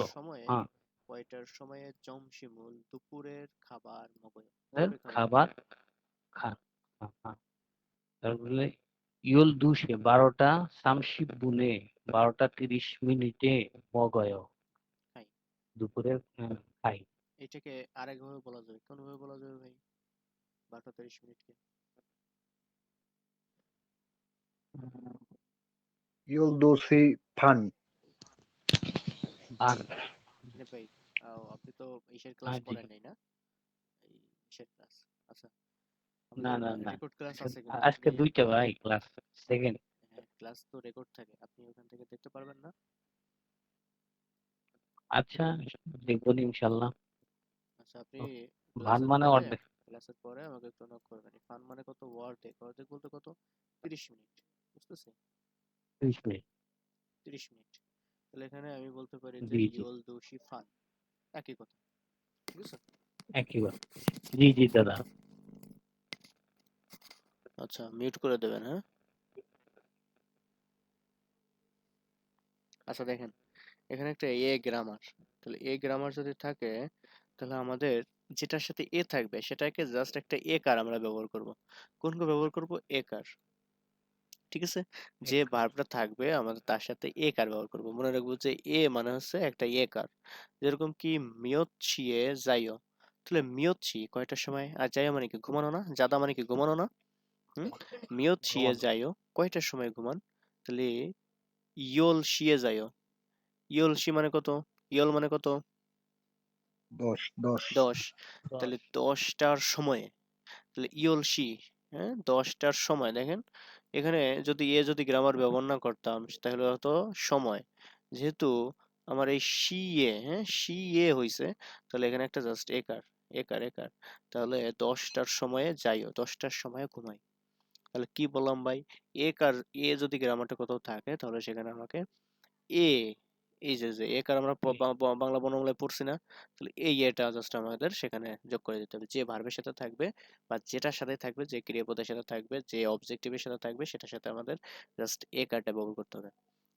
কয়টার সময়ে জমশিমুল দুপুরের খাবার মগয় 네, দুপুরের খাবার কি খাবার খা তারপরে 12시에 12টা 30분에 12টা 30 মিনিটে 먹어요. খাই। দুপুরে খাই। এটাকে আরেকভাবে বলা যাবে, কোন ভাবে বলা যাবে ভাই 12টা 30 মিনিটকে? 12 ফান। আর মানে ভাই আপনি তো ইসের ক্লাস জি। করেন নাই না, এই ইসের ক্লাস? আচ্ছা, না আমাদের না না রেকর্ড ক্লাস আছে কিন্তু আজকে আপনি, 2টা ভাই ক্লাস সেকেন্ড। হ্যাঁ ক্লাস তো রেকর্ড থাকে, আপনি ওখান থেকে দেখতে পারবেন না? আচ্ছা দেখবো নি ইনশাল্লাহ। আচ্ছা, আপনি ভান মানে অর্ধেক। ক্লাসের পরে আমাকে একটু নক করবেন। ফান মানে কত, ওয়ার্ধেক, অর্ধেক বলতে কত, 30 মিনিট, বুঝতেছি? 30 মিনিট। 30 মিনিট, তাহলে এখানে আমি বলতে পারি যে জি জি ইউল দোষী ফান, একই কথা, ঠিক আছে? একইবার। জি জি দাদা। আচ্ছা, মিউট করে দেবেন, হ্যাঁ। আচ্ছা দেখেন, এখানে একটা এ গ্রামার, তাহলে এ গ্রামার যদি থাকে তাহলে আমাদের যেটার সাথে এ থাকবে সেটাকে জাস্ট একটা এ কার আমরা ব্যবহার করব। কোনকে ব্যবহার করব? এ কার, ঠিক আছে? যে ভার্বটা থাকবে আমাদের তার সাথে এ কার ব্যবহার করব। মনে রাখবো যে এ মানে হচ্ছে একটা এ কার। যেরকম কি মিয়চ্ছিয়ে যাইও, তাহলে মিয়চ্ছি কয়টার সময়, আর যাইও মানে কি ঘুমানো না, জাদা মানে কি ঘুমানো না, হুম? মিয়চ্ছিয়ে যাইও কয়টার সময় ঘুমান, তাহলে ইয়োল শিয়ে যাইও, ইয়োল শি মানে কত, ইয়োল মানে কত, 10 10 10, তাহলে 10টার সময়ে, তাহলে ইয়োল শি, হ্যাঁ 10টার সময়। দেখেন এখানে যদি গ্রামার ব্যবহার না করতাম তাহলে হতো সময়, যেহেতু আমার এই শি এ, হ্যাঁ শি এ হইছে, তাহলে এখানে একটা জাস্ট একার, একার, তাহলে 10টার সময়ে যাইও, 10টার সময়ে ঘুমাই। তাহলে কি বললাম ভাই, একার এ যদি গ্রামারটা কোথাও থাকে তাহলে সেখানে আমাকে এ, এই যে একার আমরা বাংলা বর্ণমালায় পড়ছি না, তাহলে এই এটা জাস্ট আমাদের সেখানে যোগ করে দিতে হবে। যে ভার্বের সাথে থাকবে বা যেটার সাথে থাকবে, যে ক্রিয়াপদের সাথে থাকবে, যে অবজেক্টিভের সাথে থাকবে সেটার সাথে আমাদের জাস্ট এ কারটা ব্যবহার করতে হবে।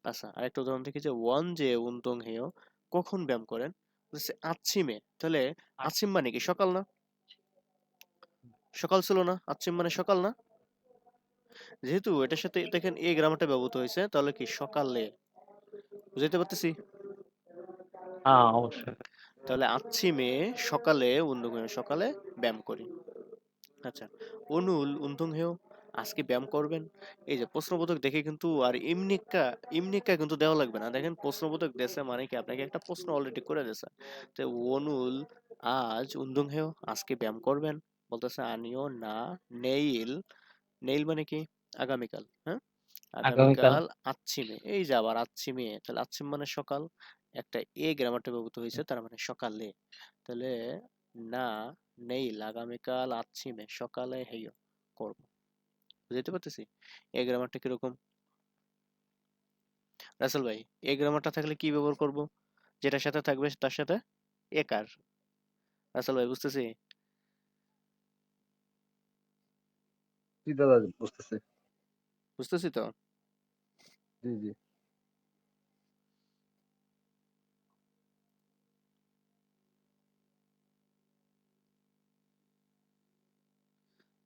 আচ্ছা, আরেকটা উদাহরণ দেখি যে ওয়ান যে উন্তং হেয় কখন ব্যায়াম করেন, বলছে আচ্ছিমে, তাহলে আচ্ছিম মানে কি সকাল না, সকাল ছিল না, আচ্ছিম মানে সকাল না, যেহেতু এটার সাথে দেখেন এই গ্রামারটা ব্যবহৃত হয়েছে তাহলে কি সকালে, বুঝতে পারতেছি? হ্যাঁ অবশ্যই। তাহলে আচ্ছিমে সকালে সকালে ব্যায়াম করি। আচ্ছা, অনুল উন্দুং হেও আজকে ব্যায়াম করবেন, এই যে প্রশ্নবোধক দেখে কিন্তু আর ইমনিকা কিন্তু দেওয়া লাগবে না। দেখেন প্রশ্নবোধক দেশে মানে কি আপনাকে একটা প্রশ্ন অলরেডি করে দিয়েছে। তো অনুল আজ উন্দুং হেও আজকে ব্যায়াম করবেন, বলতেছে আনিও না নেইল, নেইল মানে কি আগামীকাল, হ্যাঁ আগামীকাল। আগামীকাল আচ্ছিমে, এই যে আবার আচ্ছিমে, তাহলে আচ্ছিম মানে সকাল, একটা এ গ্রামারটা ব্যবহৃত হয়েছে তার মানে সকালে, তাহলে না নেইল আগামীকাল আচ্ছিমে সকালে হেয় করব, বুঝতে পারতেছি? এই গ্রামারটা কিরকম রাসেল ভাই? এই গ্রামারটা থাকলে কি ব্যবহার করব, যেটার সাথে থাকবে তার সাথে একার, রাসেল ভাই বুঝতেছি? জি দাদা, বুঝতেছি। বুঝতেছি তো। জি জি।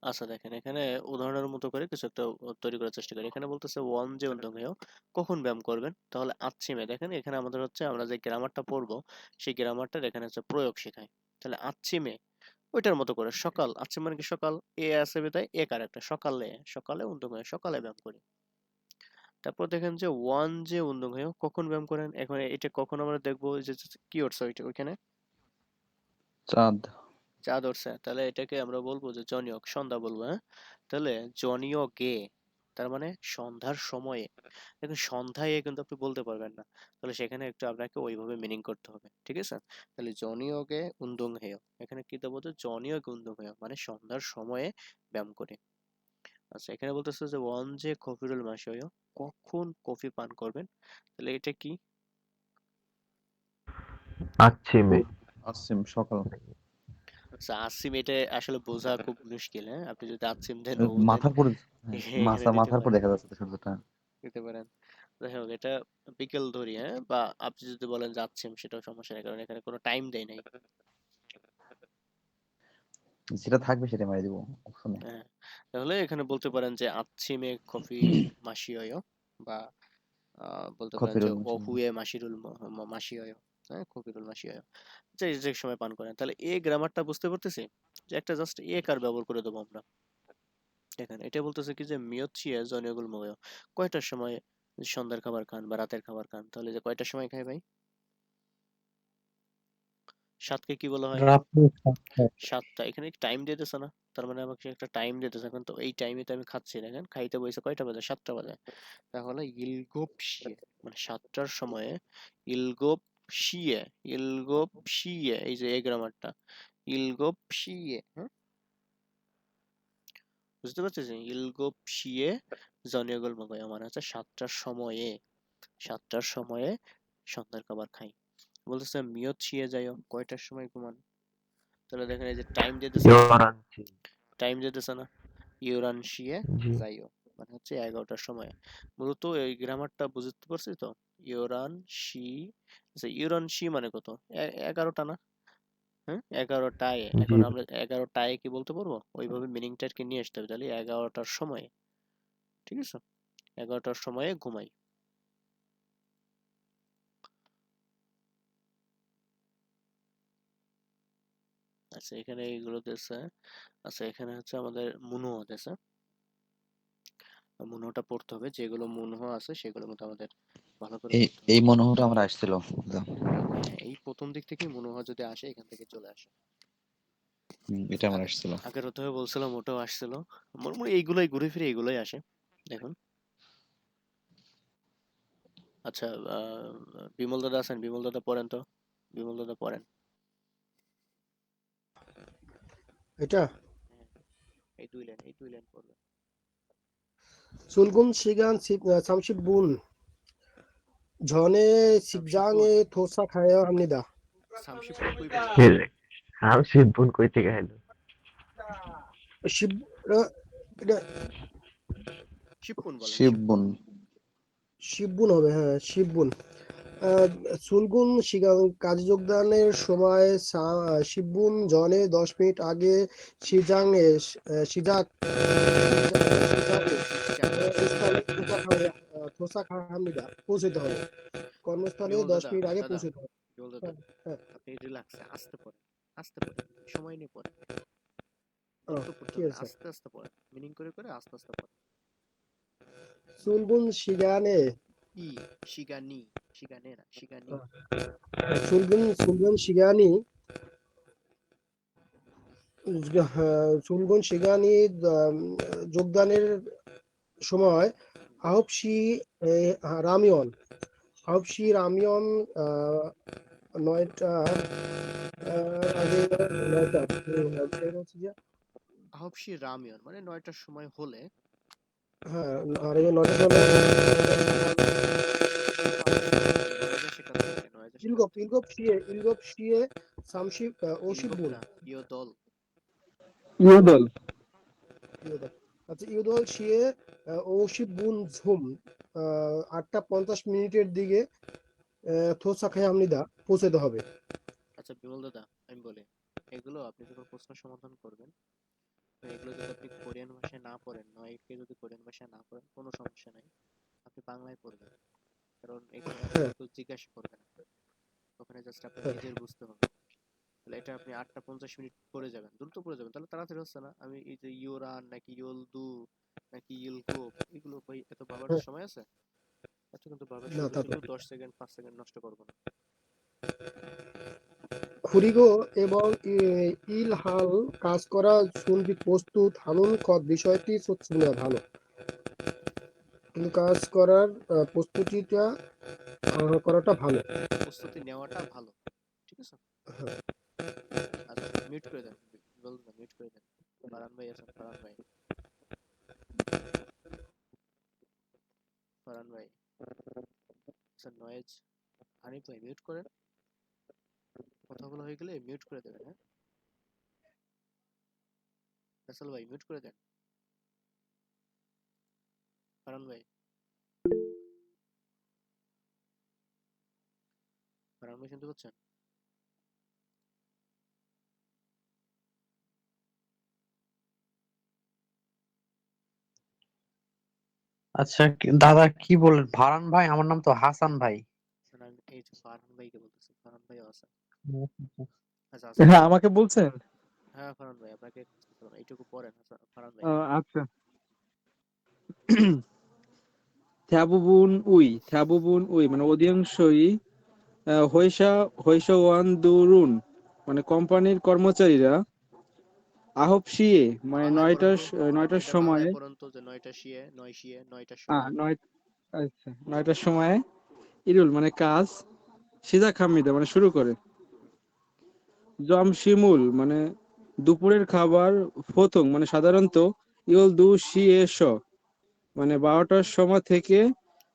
আচ্ছা দেখেন, এখানে উদাহরণের মতো করে কিছু একটা তৈরি করার চেষ্টা করি। এখানে বলতেছে ওয়ান যে উদ্যমেয় কখন ব্যায়াম করবেন, তাহলে আচ্ছিমে, দেখেন এখানে আমাদের হচ্ছে আমরা যে গ্রামারটা পড়বো সেই গ্রামারটার এখানে হচ্ছে প্রয়োগ শেখায়। তাহলে আচ্ছিমে ওইটার মতো করে সকাল, আচ্ছিম মানে কি সকাল, এ আছে বিধায় এ কারেক্ট, সকালে, সকালে উদ্যমেয় সকালে ব্যায়াম করি। তারপর দেখেন যে ওয়ান যে উদ্যমেয় কখন ব্যায়াম করেন, এখন এটা কখন আমরা দেখবো, যে কি উঠছে ওইখানে চাঁদ। চাঁদ উঠছে, তাহলে এটাকে আমরা বলবো যে জনিয়ক, সন্ধ্যা বলবো, হ্যাঁ। তাহলে জনিয়কে তার মানে সন্ধ্যার সময়ে, দেখুন সন্ধ্যায় কিন্তু আপনি বলতে পারবেন না, তাহলে সেখানে একটু আপনাকে ওইভাবে মিনিং করতে হবে, ঠিক আছে? তাহলে জনিয়কে উন্দুং হেয়, এখানে কি দেবো, যে জনিয়ক উন্দুং হেয় মানে সন্ধ্যার সময়ে ব্যায়াম করে। আচ্ছা, এখানে বলতেছে যে ওয়ান যে কফিরুল মাসয় কখন কফি পান করবেন, তাহলে এটা কি, আচ্ছিমে। আসিম সকাল। আচ্ছা, আসিম এটা আসলে বোঝা খুব মুশকিল, হ্যাঁ? আপনি যদি আসিম দেন, ও দেন, মাথার পরে, হ্যাঁ, এখানে দিতে মাথার পর পারেন, দেখা যাচ্ছে তো সূর্যটা। দিতে পারেন। যাই হোক, এটা বিকেল ধরি, হ্যাঁ? বা আপনি যদি বলেন যে আসিম, সেটাও সমস্যা নেই, কারণ এখানে কোনো টাইম দেয় নাই। যেটা থাকবে সেটা মারি দিব, অপশনে। হ্যাঁ, তাহলে এখানে বলতে পারেন যে আচ্ছিমে কফি মাসিয়য়, বা বলতে পারেন যে কফিরুল মাসি। অহুয়ে মাসিরুল মাসিয়য়, হ্যাঁ, কফিরুল মাসিয়য়, যে যে সময় পান করেন। তাহলে এই গ্রামারটা বুঝতে পারতেছি, যে একটা জাস্ট এ কার ব্যবহার করে দেবো আমরা। দেখেন, এটা বলতেছে কি যে মিয়চ্ছিয়ে জনিয়গুল মগয়, কয়টার সময় সন্ধ্যার খাবার খান বা রাতের খাবার খান, তাহলে যে কয়টার সময় খাই ভাই? সাতকে কি বলা হয়? রাত্রে 7টায়। 7টা। এখানে টাইম দিতেছে না, তার মানে আমাকে একটা টাইম দিতেছে। এখন তো এই টাইমে তো আমি খাচ্ছি, দেখেন খাইতে বসে কয়টা বাজে, 7টা বাজে। তাহলে ইলগোপ শিয়ে, মানে 7টার সময়ে ইলগোপ শিয়ে, ইলগোপ শিয়ে, এই যে এই গ্রামারটা, ইলগোপ শিয়ে, হ্যাঁ, বুঝতে পারতেছি? ইলগোপ শিয়ে জনিয়গল মগয়, মানে হচ্ছে 7টার সময়ে, 7টার সময়ে সন্ধ্যার খাবার খাই। বলতেছে মিয়ত শিয়ে যাইও, কয়টার সময় ঘুমান? তাহলে দেখেন এই যে টাইম দিতেছে না, ইয়োরানচি। টাইম দিতেছে না, ইউরান শিয়ে জি। যাইও, মানে হচ্ছে 11টার সময়। মূলত এই গ্রামারটা বুঝতে পারছি তো? ইউরান শি, আচ্ছা ইউরান শি মানে কত? 11টা না? হ্যাঁ, 11টায়। জি। এখন আমরা 11টায় কি বলতে পারবো? ওইভাবে মিনিংটা আর কি নিয়ে আসতে হবে। তাহলে 11টার সময়, ঠিক আছে? 11টার সময়ে ঘুমাই। আচ্ছা, এখানে এইগুলো দিয়েছে। আচ্ছা, এখানে হচ্ছে আমাদের মুনহ দিয়েছে। মুনহটা পড়তে হবে, যেগুলো মুনহ আছে সেগুলোর মধ্যে আমাদের ভালো করে এই পড়তে হবে। এই মনোহরটা আমার আসছিল। হ্যাঁ, এই প্রথম দিক থেকেই মুনহ যদি আসে, এখান থেকে চলে আসে। এটা আমার আগে আসছিল। আগের অধ্যায়ে বলছিলাম ওটাও আসছিল। মোটামুটি এইগুলোই ঘুরে ফিরে এইগুলোই আসে। দেখুন। আচ্ছা, বিমল দাদা আছেন? বিমল দাদা পড়েন তো, বিমল দাদা পড়েন। এটা হ্যাঁ, এই দুই লাইন পড়বেন। 술군 시간 삼십분 전에 সামশিবপুর, 직장에 도착해야 합니다. সামশিবপুর কই পেলেন? আর শিবপুর কই থেকে আইলো? 10, এটা শিবপুন বলেন, শিবপুন। শিববন। 10분 হবে, হ্যাঁ 10분। আহ, সুলগুন কাজে যোগদানের সময় 10분 전에 10মিনিট আগে 시장에 시작 시작에 শিক্ষা। স্থানে 도착합니다. পৌঁছতে হবে, কর্মস্থলে বিমল 10 দাদা, মিনিট আগে দাদা, পৌঁছতে হবে। বিমল দাদা, হ্যাঁ, হ্যাঁ, আপনি রিল্যাক্সে আস্তে পড়েন, আস্তে পড়েন, সময় নিয়ে পড়েন, দ্রুত পড়তে ঠিক হবে না, আছে। আস্তে আস্তে পড়েন, মিনিং করে করে আস্তে আস্তে পড়েন। 출근 시간에 ই, শিগানি, শিগানে না, শিগানি। 출근 시간이 출근 시간이 যোগদানের সময় 9시 রামিয়ন 9시 রামিয়ন 9টা আগে 9টা হচ্ছে যে, আহপসি রামিয়ন মানে 9টার সময় হলে, হ্যাঁ আর এই 9টার সময় নয়েজের সেখান থেকে, নয়েজের সেখান 일곱 থেকে। 일곱 시에 7시에 ইলগোপ 50분 না, ইয়দল। ইউদল। 이거다. আচ্ছা 8시에 50분 ঝুম 8টা 50 মিনিটের দিকে 도착해야 합니다. পৌঁছাতে হবে। আচ্ছা বিমল দাদা, আমি বলি, এগুলো আপনি যখন প্রশ্ন সমাধান করবেন, তো এগুলো যদি আপনি কোরিয়ান ভাষায় না পড়েন, নয়কে যদি কোরিয়ান ভাষায় না পড়েন, কোনো সমস্যা নাই, আপনি বাংলায় পড়বেন। কারণ এখানে হ্যাঁ, আপনাকে কেউ জিজ্ঞাসা করবে না, ওখানে জাস্ট আপনার হ্যাঁ, নিজের বুঝতে হবে। তাহলে এটা আপনি 8টা 50 মিনিট পড়ে যাবেন, দ্রুত পড়ে যাবেন, তাহলে তাড়াতাড়ি হচ্ছে না? আমি এই যে ইউরান নাকি ইউলদু নাকি ইলগোপ, এগুলো ভাই এত ভাবার হ্যাঁ, সময় আছে? এত কিন্তু ভাবে না শুধু তা তো। শুধু 10 সেকেন্ড 5 সেকেন্ড নষ্ট করবো না। 그리고 এবং ইলহাল কাজ করা শুনবি প্রস্তুত হানুন বিষয়টি 좋습니다. ভালো, কিন্তু কাজ করার প্রস্তুতিটা করাটা ভালো। প্রস্তুতি নেওয়াটা ভালো, ঠিক আছে? হ্যাঁ, আচ্ছা, মিউট করে দেন, বলুন না, মিউট করে দেন। ফারহান ভাই আছেন? ফারহান ভাই, ফারহান ভাই, আচ্ছা নয়েজ, হানিফ ভাই মিউট করেন, কথাগুলো হয়ে গেলে মিউট করে দেবেন, হ্যাঁ? রাসেল ভাই মিউট করে দেন। ফারহান ভাই, ফারহান ভাই শুনতে পাচ্ছেন? আচ্ছা দাদা কি বলেন? ভারান ভাই, আমার নাম তো হাসান ভাই। এই যে ফারহান ভাইকে বলতেছি, ফারহান ভাইও আছেন। আচ্ছা আছেন হ্যাঁ, তো? আমাকে বলছেন? হ্যাঁ ফারহান ভাই, আপনাকে এইটুকু পড়েন ফারহান ভাই। আচ্ছা। থ্যাবুবুন উই মানে অধিকাংশই হৈশা ওয়ান দুরুন মানে কোম্পানির কর্মচারীরা আহপসিয়ে মানে বাংলায় পড়েন তো, নয়টার এটা সময় বাংলায় পড়েন তো, যে নয় শিয়ে নয়টার সময়। নয় আচ্ছা 9টার সময় ইরুল মানে কাজ সিজা খামিদা মানে শুরু করে। জমশিমুল মানে দুপুরের খাবার। ফথং মানে সাধারণত ইউল দু শি এস মানে 12টার সময় থেকে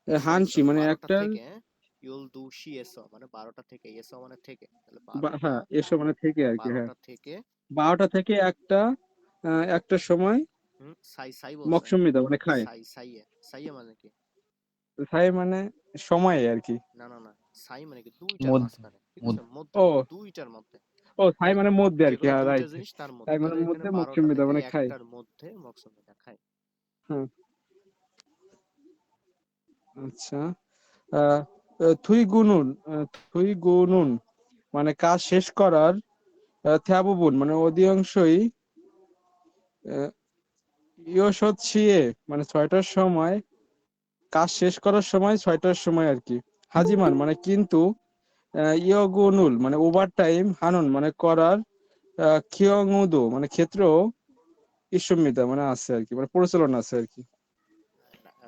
সরি হানসি সরি, মানে 12টা একটার থেকে, হ্যাঁ? ইউল দু শি এসো মানে 12টা থেকে, এসো মানে থেকে, তাহলে 12টা, হ্যাঁ এসো মানে থেকে আর কি, হ্যাঁ 12টা থেকে 12টা থেকে একটার সময় সাই সাই বলছে। মকসুমিদা মানে খায়। সাইয়ে মানে কি? খায় মানে সময়ে আর কি। না না না, সাই মানে কি দুইটার মধ্যে মাঝখানে, ঠিক আছে, মধ্যে মধ্যে ও না, দুইটার মধ্যে। ছাই মানে মধ্যে আর কি, যেগুলো হ্যাঁ দুইটা রাইট। জিনিস তার মধ্যে, ছাই মানে তাহলে এখানে মধ্যে 12টা মকসুমিদা থেকে মানে খায়। 1টার মধ্যে মকসুমিদা খায়। হ্যাঁ আচ্ছা। আহ থুই গুনুন মানে কাজ শেষ করার। থ্যাবুবুন মানে অধিকাংশই ইয়োশোৎসিয়ে মানে 6টার সময় কাজ শেষ করার সময় 6টার সময় আর কি। হাজিমান মানে কিন্তু ইয়গুনুল মানে ওভার টাইম। হানুন মানে করার। খিয়ংউদো মানে ক্ষেত্র ইসুমিতা মানে আছে আর কি, মানে প্রচলন আছে আর কি।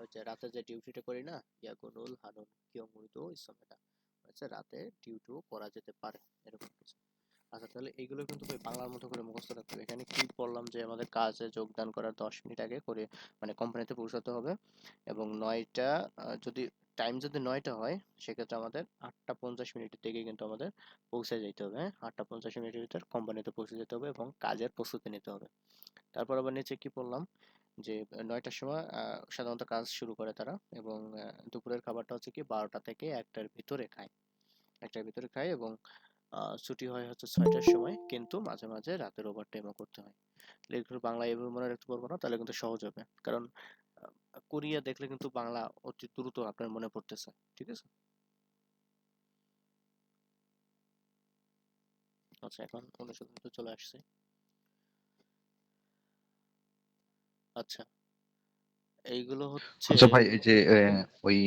ওই যে রাতে যে ডিউটিটা করি না, ইয়াগুনুল হানুন কিয়মুইদো ইসমেটা, আচ্ছা রাতে ডিউটিও করা যেতে পারে, এরকম কিছু। আচ্ছা তাহলে এইগুলো কিন্তু ওই বাংলার মতো করে মুখস্থ রাখতে হবে। এখানে কি বললাম যে আমাদের কাজে যোগদান করার 10 মিনিট আগে করে মানে কোম্পানিতে পৌঁছাতে হবে, এবং 9টা যদি টাইম যদি 9টা হয়, সেক্ষেত্রে আমাদের 8টা 50 মিনিটের থেকে কিন্তু আমাদের পৌঁছে যেতে হবে, হ্যাঁ 8টা 50 মিনিটের ভিতর কোম্পানিতে পৌঁছে যেতে হবে এবং কাজের প্রস্তুতি নিতে হবে। তারপর আবার নিচে কি বললাম, যে 9টার সময় সাধারণত কাজ শুরু করে তারা, এবং দুপুরের খাবারটা হচ্ছে কি 12টা থেকে 1টার ভিতরে খায়, 1টার ভিতরে খায়, এবং ছুটি হয় হচ্ছে 6টার সময়, কিন্তু মাঝে মাঝে রাতের ওভার টাইমও করতে হয়। এগুলো বাংলা এভাবে মনে রাখতে পারবো না, তাহলে কিন্তু সহজ হবে, কারণ কোরিয়া দেখলে কিন্তু বাংলা অতি দ্রুত আপনার মনে পড়তেছে, ঠিক আছে? আচ্ছা এখন অনুশীলনটা চলে আসছে। আচ্ছা এইগুলো হচ্ছে আচ্ছা ভাই, এই যে ওই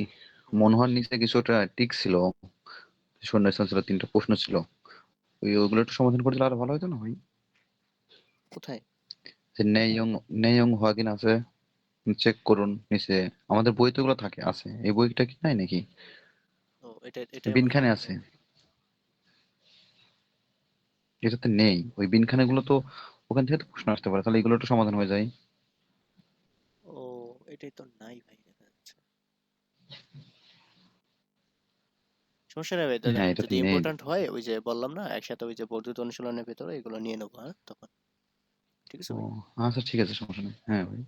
মনোহর নিচে কিছুটা টিক ছিল, শূন্যস্থান ছিল, 3টা প্রশ্ন ছিল, ওইগুলো একটু সমাধান করে দিলে আরো ভালো হতো না ভাই? কোথায়? যে নেয়ং হোয়াগিন আছে, চেক করুন নিচে। আমাদের বই তো ওগুলো থাকে, আছে, এই বইটা কি নাই নাকি? ও এটাই আমার বিনখানে সমস্যা। আছে, এটাতে নেই। ওই বিনখানে গুলো তো ওখান থেকে তো প্রশ্ন আসতে পারে, তাহলে এগুলো একটু সমাধান হয়ে যায়। ও এটাই তো নাই ভাই, দেখা যাচ্ছে। সমস্যা নেই ভাই, দাদা হ্যাঁ, এটাতে যদি নেই। ইম্পর্ট্যান্ট হয় ওই যে বললাম না, একসাথে ওই যে বর্ধিত অনুশীলনের ভেতরে এগুলো নিয়ে নেবো, হ্যাঁ তখন। ঠিক আছে ও ভাই, আচ্ছা, ঠিক আছে, সমস্যা নেই। হ্যাঁ ভাই।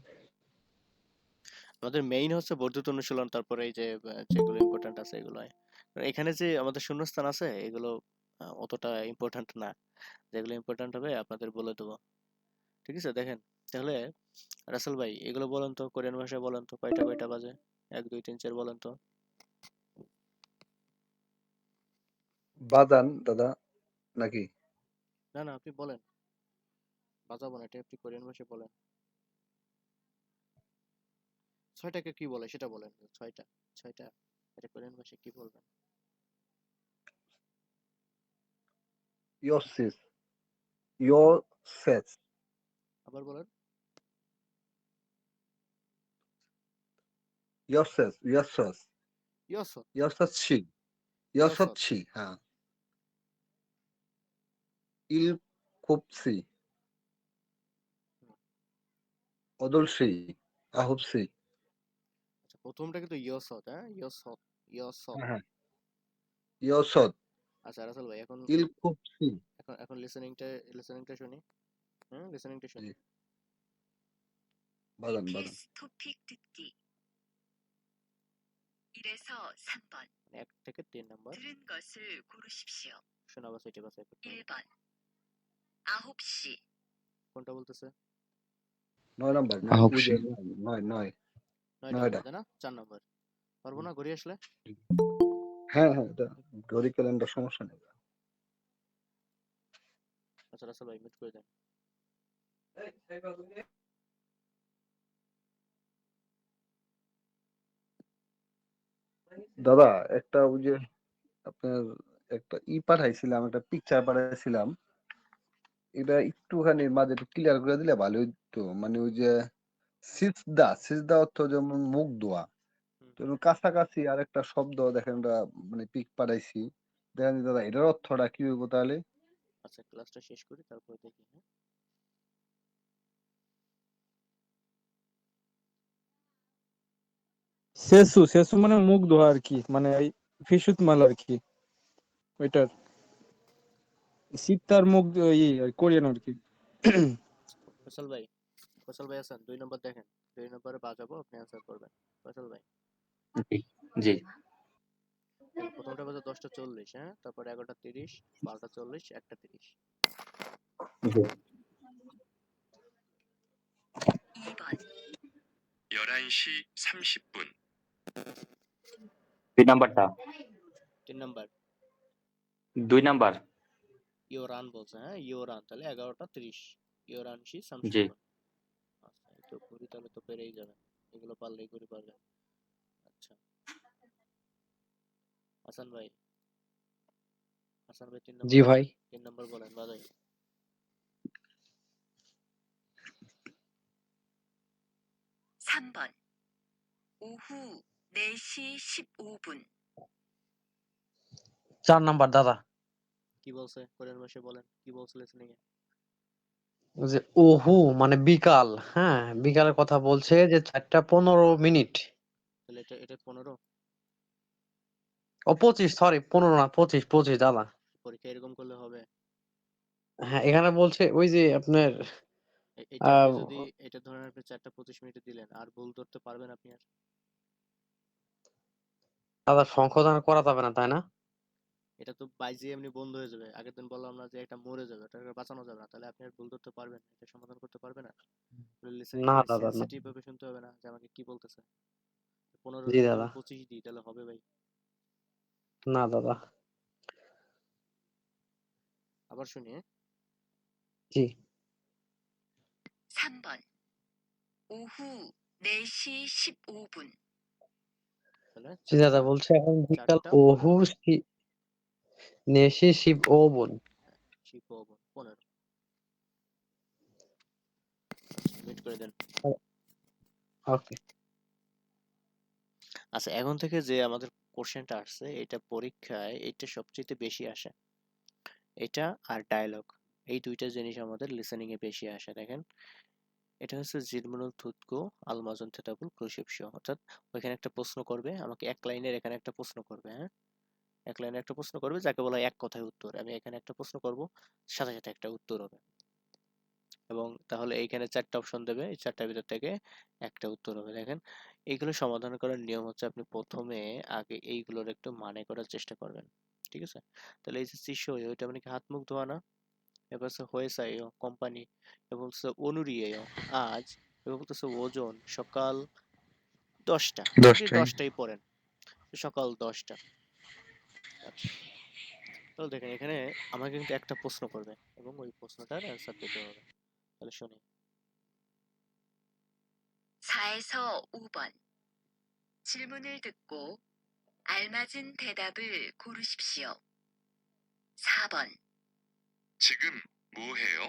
আমাদের মেইন হচ্ছে বর্ধিত অনুশীলন, তারপরে এই যে যেগুলো ইম্পর্ট্যান্ট আছে এগুলো হয়। আর এখানে যে আমাদের শূন্যস্থান আছে এগুলো অতটা ইম্পর্ট্যান্ট না, যেগুলো ইম্পর্ট্যান্ট হবে আপনাদের বলে দেবো। ঠিক আছে দেখেন তাহলে, রাসেল ভাই এগুলো বলেন তো, কোরিয়ান ভাষায় বলেন তো, কয়টা কয়টা বাজে, 1 2 3 4 বলেন তো। বাদান দাদা নাকি? না না আপনি বলেন, বাজাবো না, এটা আপনি কোরিয়ান ভাষায় বলেন। 6টাকে কি বলে সেটা বলেন, 6টা, 6টা এটা কোরিয়ান ভাষায় কি বলবেন? ইয়োসিস, ইয়োসেস, আবার বলেন। ইয়োসেস, ইয়োসেস, ইয়সো, ইয়োসেসছি, ইয়সত। ইয়োসেসছি, হ্যাঁ। ইলকুপসি, হুম, অদলসি, আহুপসি। আচ্ছা প্রথমটা কিন্তু ইয়সত, হ্যাঁ ইয়সত, ইয়সত। হ্যাঁ হ্যাঁ, ইয়োসদ, আচ্ছা রাসেল ভাই এখন ইলকুপসি। এখন এখন লিসেনিংটা শুনি, হুম লিসেনিংটা শুনি। বাদান বাদান ETS 토픽 듣기 1에서 3번 1 থেকে 3 নাম্বার 들은 것을 고르십시오. শোনা বা সেটি বাছাই করতে হবে। 1번 9시 কোনটা বলতেছে? 9 নাম্বার ওই যে 9 9 9টা 9টা বলতে না 4 নাম্বার পারবো না ঘুরে আসলে? হ্যাঁ হ্যাঁ এটা ঘড়ি ক্যালেন্ডার সমস্যা নেই আচ্ছা রাসেল ভাই মিউট করে দেন। দাদা একটা ওই যে আপনার একটা পাঠাইছিলাম একটা পিকচার পাঠাইছিলাম এটা একটুখানি মাঝে একটু ক্লিয়ার করে দিলে ভালো হইতো মানে ওই যে সিজদা অর্থ যেমন মুখ ধোয়া হুম, তো এর কাছাকাছি আর একটা শব্দ দেখেন আমরা মানে পিক পাঠাইছি দেখেন দাদা এটার অর্থটা কি হইব তাহলে আচ্ছা ক্লাসটা শেষ করি তারপরে দেখি। হ্যাঁ সেসু মানে মুখ ধোয়া আর কি, মানে এই ফিসুত মাল আর কি ওইটার সিতার মুখ কোরিয়ান আর কি। ফয়সাল ভাই আছেন 2 নম্বর দেখেন 2 নম্বরে বাজাবো আপনি অ্যান্সার করবেন। ফয়সাল ভাই জি দেখেন প্রথমটা বাজে 10টা 40 হ্যাঁ তারপর 11টা 30 12টা 40 1টা 30 জি 2번 11시 30분 2 নাম্বারটা 3 নাম্বার 2 নাম্বার ইওরান বলছে হ্যাঁ ইওরান তাহলে 11টা 30 ইওরানশি জি সামশিপুর। আচ্ছা এই তো ঘুরি তাহলে তো পেরেই যাবেন এগুলো পারলেই ঘুরি পারবেন। আচ্ছা হাসান ভাই 3 নম্বর জি ভাই 3 নম্বর বলেন বাজাই। 3번 오후 4시 15분 4 নাম্বার দাদা। কি বলছে কোরিয়ান ভাষায় বলেন কি বলছে লিসেনিং এ? ওই যে ওহু মানে বিকাল, হ্যাঁ বিকালের কথা বলছে যে 4টা 15 মিনিট। তাহলে এটা 15 ও 25, সরি 15 না 25 দাদা। পরীক্ষা এরকম করলে হবে? হ্যাঁ এখানে বলছে ওই যে আপনার এটা আপনি আহ, যদি এটা ধরেন আপনি 4টা 25 মিনিটে দিলেন আর ভুল ধরতে পারবেন আপনি আর? দাদা সংশোধন করা যাবে না তাই না? এটা তো বাইজে এমনি বন্ধ হয়ে যাবে। আগের দিন বললাম না যে এটা মরে যাবে এটাকে বাঁচানো যাবে না তাহলে আপনি আর ভুল ধরতে পারবেন এটা সমাধান করতে পারবেন না। লিসেনিং না ভাই দাদা না। সেনসিটিভ ভাবে শুনতে হবে না যে আমাকে কি বলতেছে। 15 জি যদি আমি দাদা 25 দিই তাহলে হবে ভাই? না দাদা। আবার শুনি হ্যাঁ? জি 3번 오후 4시 15분 তাহলে জি দাদা বলছে এখন বিকাল 4টা 15 ওহু নেশি শিব ওবন। শিপ 15 মিট করে দেন। ওকে আচ্ছা এখন থেকে যে আমাদের কোশ্চেনটা আসছে এটা পরীক্ষায় এটা সবচেয়ে বেশি আসে এটা আর ডায়লগ এই দুইটা জিনিস আমাদের লিসেনিং এ বেশি আসে। দেখেন এটা হচ্ছে জিরমুনুল থুতকো আলমাজন থেতাবুল ক্রুশিপসিও অর্থাৎ ওইখানে একটা প্রশ্ন করবে আমাকে এক লাইনের এখানে একটা প্রশ্ন করবে হ্যাঁ এক লাইনে একটা প্রশ্ন করবে যাকে বলা হয় এক কথায় উত্তর। আমি এখানে একটা প্রশ্ন করব সাথে সাথে একটা উত্তর হবে এবং তাহলে এইখানে 4টা অপশন দেবে এই 4টার ভিতর থেকে একটা উত্তর হবে। দেখেন এইগুলো সমাধান করার নিয়ম হচ্ছে আপনি প্রথমে আগে এইগুলোর একটু মানে করার চেষ্টা করবেন ঠিক আছে? তাহলে এই যে চিশোয় ওইটা মানে কি হাত মুখ ধোয়া না? এবার হচ্ছে হয়েসাইও কোম্পানি এবং হচ্ছে অনুরিয়েও আজ এবং বলতেছে ওজন সকাল 10টা আপনি 10টায় 10টাই পড়েন সকাল 10টা। আচ্ছা তাহলে দেখেন এখানে আমাকে কিন্তু একটা প্রশ্ন করবে এবং ওই প্রশ্নটার অ্যান্সার দিতে হবে। তাহলে শুনি 4에서 5번 질문을 듣고 알맞은 대답을 고르십시오. 4번 지금 뭐 해요?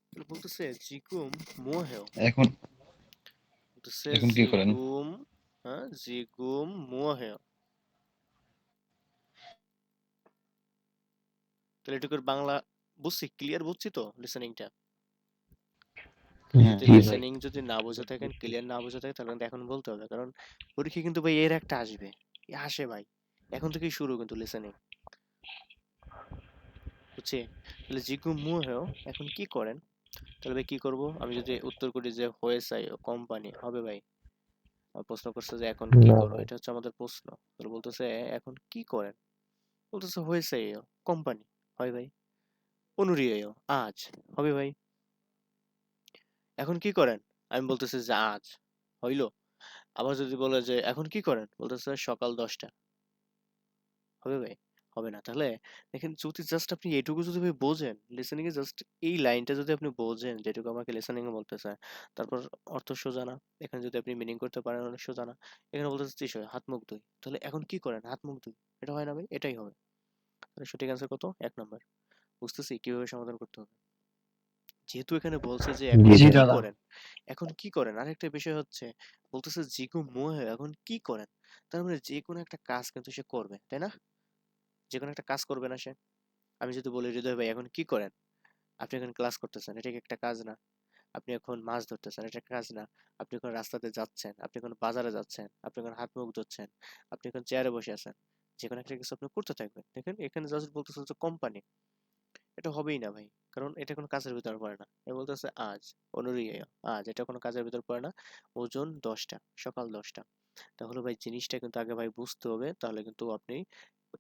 তাহলে বলতেছে জিগুম মোহেও এখন বলতেছে এখন কি করেন? জিগুম হ্যাঁ জিগুম মোহেও তাহলে এটুকুর বাংলা বুঝছি ক্লিয়ার বুঝছি তো লিসেনিংটা? হ্যাঁ যদি জি ভাই লিসেনিং যদি না বুঝে থাকেন ক্লিয়ার না বুঝে থাকে তাহলে কিন্তু এখন বলতে হবে কারণ পরীক্ষা কিন্তু ভাই এর একটা আসবে আসে ভাই এখন থেকেই শুরু কিন্তু লিসেনিং বুঝছি? তাহলে জিগুম মোহেও এখন কি করেন তাহলে ভাই কি করব? আমি যদি উত্তর করি যে হোয়েসাই কোম্পানি, হবে ভাই? আর প্রশ্ন করছে যে এখন কি না করো, ভাই। এটা হচ্ছে আমাদের প্রশ্ন। তাহলে বলতেছে এখন কি করেন, বলতেছে হোয়েসাই কোম্পানি, হয় ভাই? অনুরিয়েয় আজ, হবে ভাই? এখন কি করেন, আমি বলতেছি যে আজ, হইলো? আবার যদি বলে যে এখন কি করেন, বলতেছে সকাল 10টা, হবে ভাই? হবে না। তাহলে দেখেন, যদি জাস্ট আপনি এটুকু যদি ভাই বোঝেন, লিসেনিং এ জাস্ট এই লাইনটা যদি আপনি বোঝেন যেটুকু আমাকে লিসেনিং এ বলতেছে, তারপর অর্থ সোজা না, এখানে যদি আপনি মিনিং করতে পারেন অনেক সোজা না। এখানে বলতেছে বিষয় হাত মুখ ধুই, তাহলে এখন কি করেন, হাত মুখ ধুই, এটা হয় না ভাই? এটাই হবে। তাহলে সঠিক অ্যান্সার কত? 1 নম্বর। বুঝতেছি কিভাবে সমাধান করতে হবে। যেহেতু এখানে বলছে যে এখন জি জি ভাই। কি দাদা। করেন, এখন কি করেন, আরেকটা বিষয় হচ্ছে বলতেছে জিগু মোহে এখন কি করেন, তার মানে যে কোনো একটা কাজ কিন্তু সে করবে, তাই না? যে কোনো একটা কাজ করবে না সে? আমি যদি বলি হৃদয় ভাই এখন কি করেন, আপনি এখন ক্লাস করতেছেন, এটা কি একটা কাজ না? আপনি এখন মাছ ধরতেছেন, এটা একটা কাজ না? আপনি এখন রাস্তাতে যাচ্ছেন, আপনি এখন বাজারে যাচ্ছেন, আপনি এখন হাত মুখ ধুচ্ছেন, আপনি এখন চেয়ারে বসে আছেন, যে কোনো একটা কিছু আপনি করতে থাকবেন। দেখেন এখানে জাস্ট বলতেছে যে কোম্পানি, এটা হবেই না ভাই, কারণ এটা কোনো কাজের ভিতর পড়ে না। এ বলতেছে আজ, অনুরিয়া আজ, এটা কোনো কাজের ভিতর পড়ে না। ওজন 10টা, সকাল 10টা। তাহলে ভাই জিনিসটা কিন্তু আগে ভাই বুঝতে হবে, তাহলে কিন্তু আপনি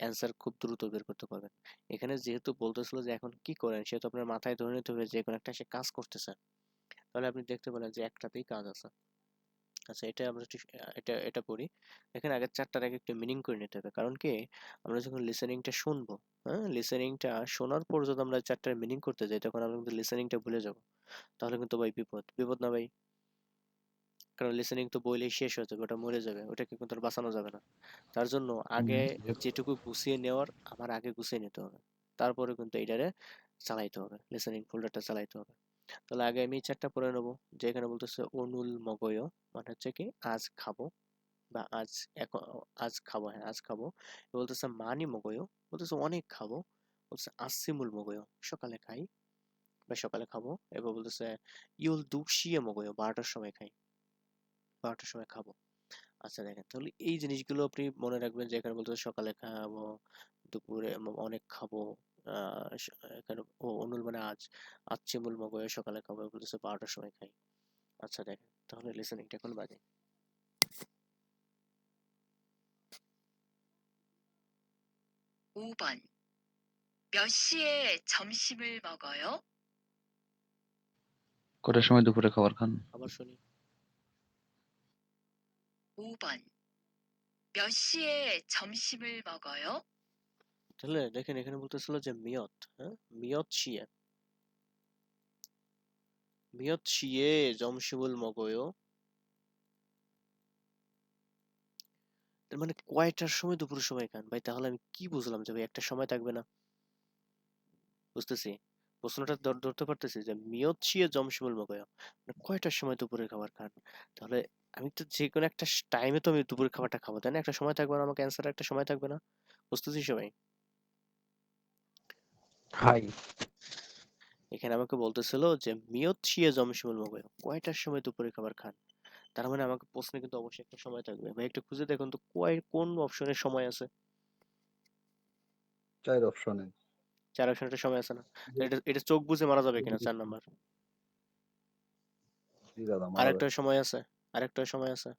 অ্যান্সার খুব দ্রুত বের করতে পারবেন। এখানে যেহেতু বলতেছিল যে এখন কি করেন, সেহেতু আপনার মাথায় ধরে নিতে হবে যে কোনো একটা সে কাজ করতেছে। তাহলে আপনি দেখতে পেলেন যে একটাতেই কাজ আছে। আচ্ছা, এটা আমরা এটা করি। এখানে আগের চারটার আগে একটু মিনিং করে নিতে হবে, কারণ কি, আমরা যখন লিসেনিংটা শুনবো, হ্যাঁ, লিসেনিংটা শোনার পর যদি আমরা চারটার মিনিং করতে যাই, তখন আমরা কিন্তু লিসেনিংটা ভুলে যাব। তাহলে কিন্তু ভাই বিপদ, বিপদ না ভাই? কারণ লিসেনিং তো বইলেই শেষ হয়ে যাবে, ওটা মরে যাবে, ওটাকে কিন্তু আর বাঁচানো যাবে না। তার জন্য আগে যেটুকু গুছিয়ে নেওয়ার আমার আগে গুছিয়ে নিতে হবে, তারপরে কিন্তু এইটারে চালাইতে হবে, লিসেনিং ফোল্ডারটা চালাইতে হবে। তাহলে আগে আমি এই চারটা পড়ে নেবো। যে এখানে বলতেছে অনুল মগয়, মানে হচ্ছে কি আজ খাবো, বা আজ এখন, আজ খাবো, হ্যাঁ আজ খাবো। বলতেছে মানি মগয়, বলতেছে অনেক খাবো। বলতেছে আসিমুল মগয়, সকালে খাই বা সকালে খাবো। এবার বলতেছে ইউল দুশিয়ে মগয়, 12টার সময় খাই, 12টার সময় খাবো। আচ্ছা দেখেন, তাহলে এই জিনিসগুলো আপনি মনে রাখবেন যে এখানে বলতেছে সকালে খাবো, দুপুরে অনেক খাবো, এখানে অনুল মানে আজ, আচ্ছিমুল মগয় সকালে খাবো, বলতেছে 12টার সময় খাই। আচ্ছা দেখেন, তাহলে লিসেনিংটা এখন বাজে। 5번. 몇 시에 점심을 먹어요? কটার সময় দুপুরে খাবার খান? আবার শুনি। 5번. 몇 시에 점심을 먹어요? তাহলে দেখেন এখানে বলতেছিল যে মিয়ত, হ্যাঁ, মিয়ত শিয়ে, মিয়ত শিয়ে জমশিমুল মগয়, এর মানে কয়টার সময় দুপুরের সময় খান ভাই? তাহলে আমি কি বুঝলাম যে ভাই একটা সময় থাকবে না? বুঝতেছি, প্রশ্নটা ধরতে পারতেছি যে মিয়ত শিয়ে জমশিমুল মগয়, মানে কয়টার সময় দুপুরের খাবার খান। তাহলে আমি তো যে কোনো একটা টাইমে তো আমি দুপুরের খাবারটা খাবো, তাই না? একটা সময় থাকবে না, আমাকে অ্যান্সার একটা সময় থাকবে না? বুঝতেছি সবাই? হাই। এখানে আমাকে বলতেছিল যে মিয়ত শিয়ে জমশিমুল মগয়, কয়টার সময় দুপুরের খাবার খান। তার মানে আমাকে প্রশ্নে কিন্তু অবশ্যই একটা সময় থাকবে ভাই, একটু খুঁজে দেখুন তো কোন অপশনের সময় আছে। 4 অপশনে। 4 অপশনে একটা সময় আছে না? তো এটা চোখ বুজে মারা যাবে কিনা, 4 নাম্বার? জি দাদা, মারা আরেকটা যায়। সময় আছে, আরেকটা সময় আছে।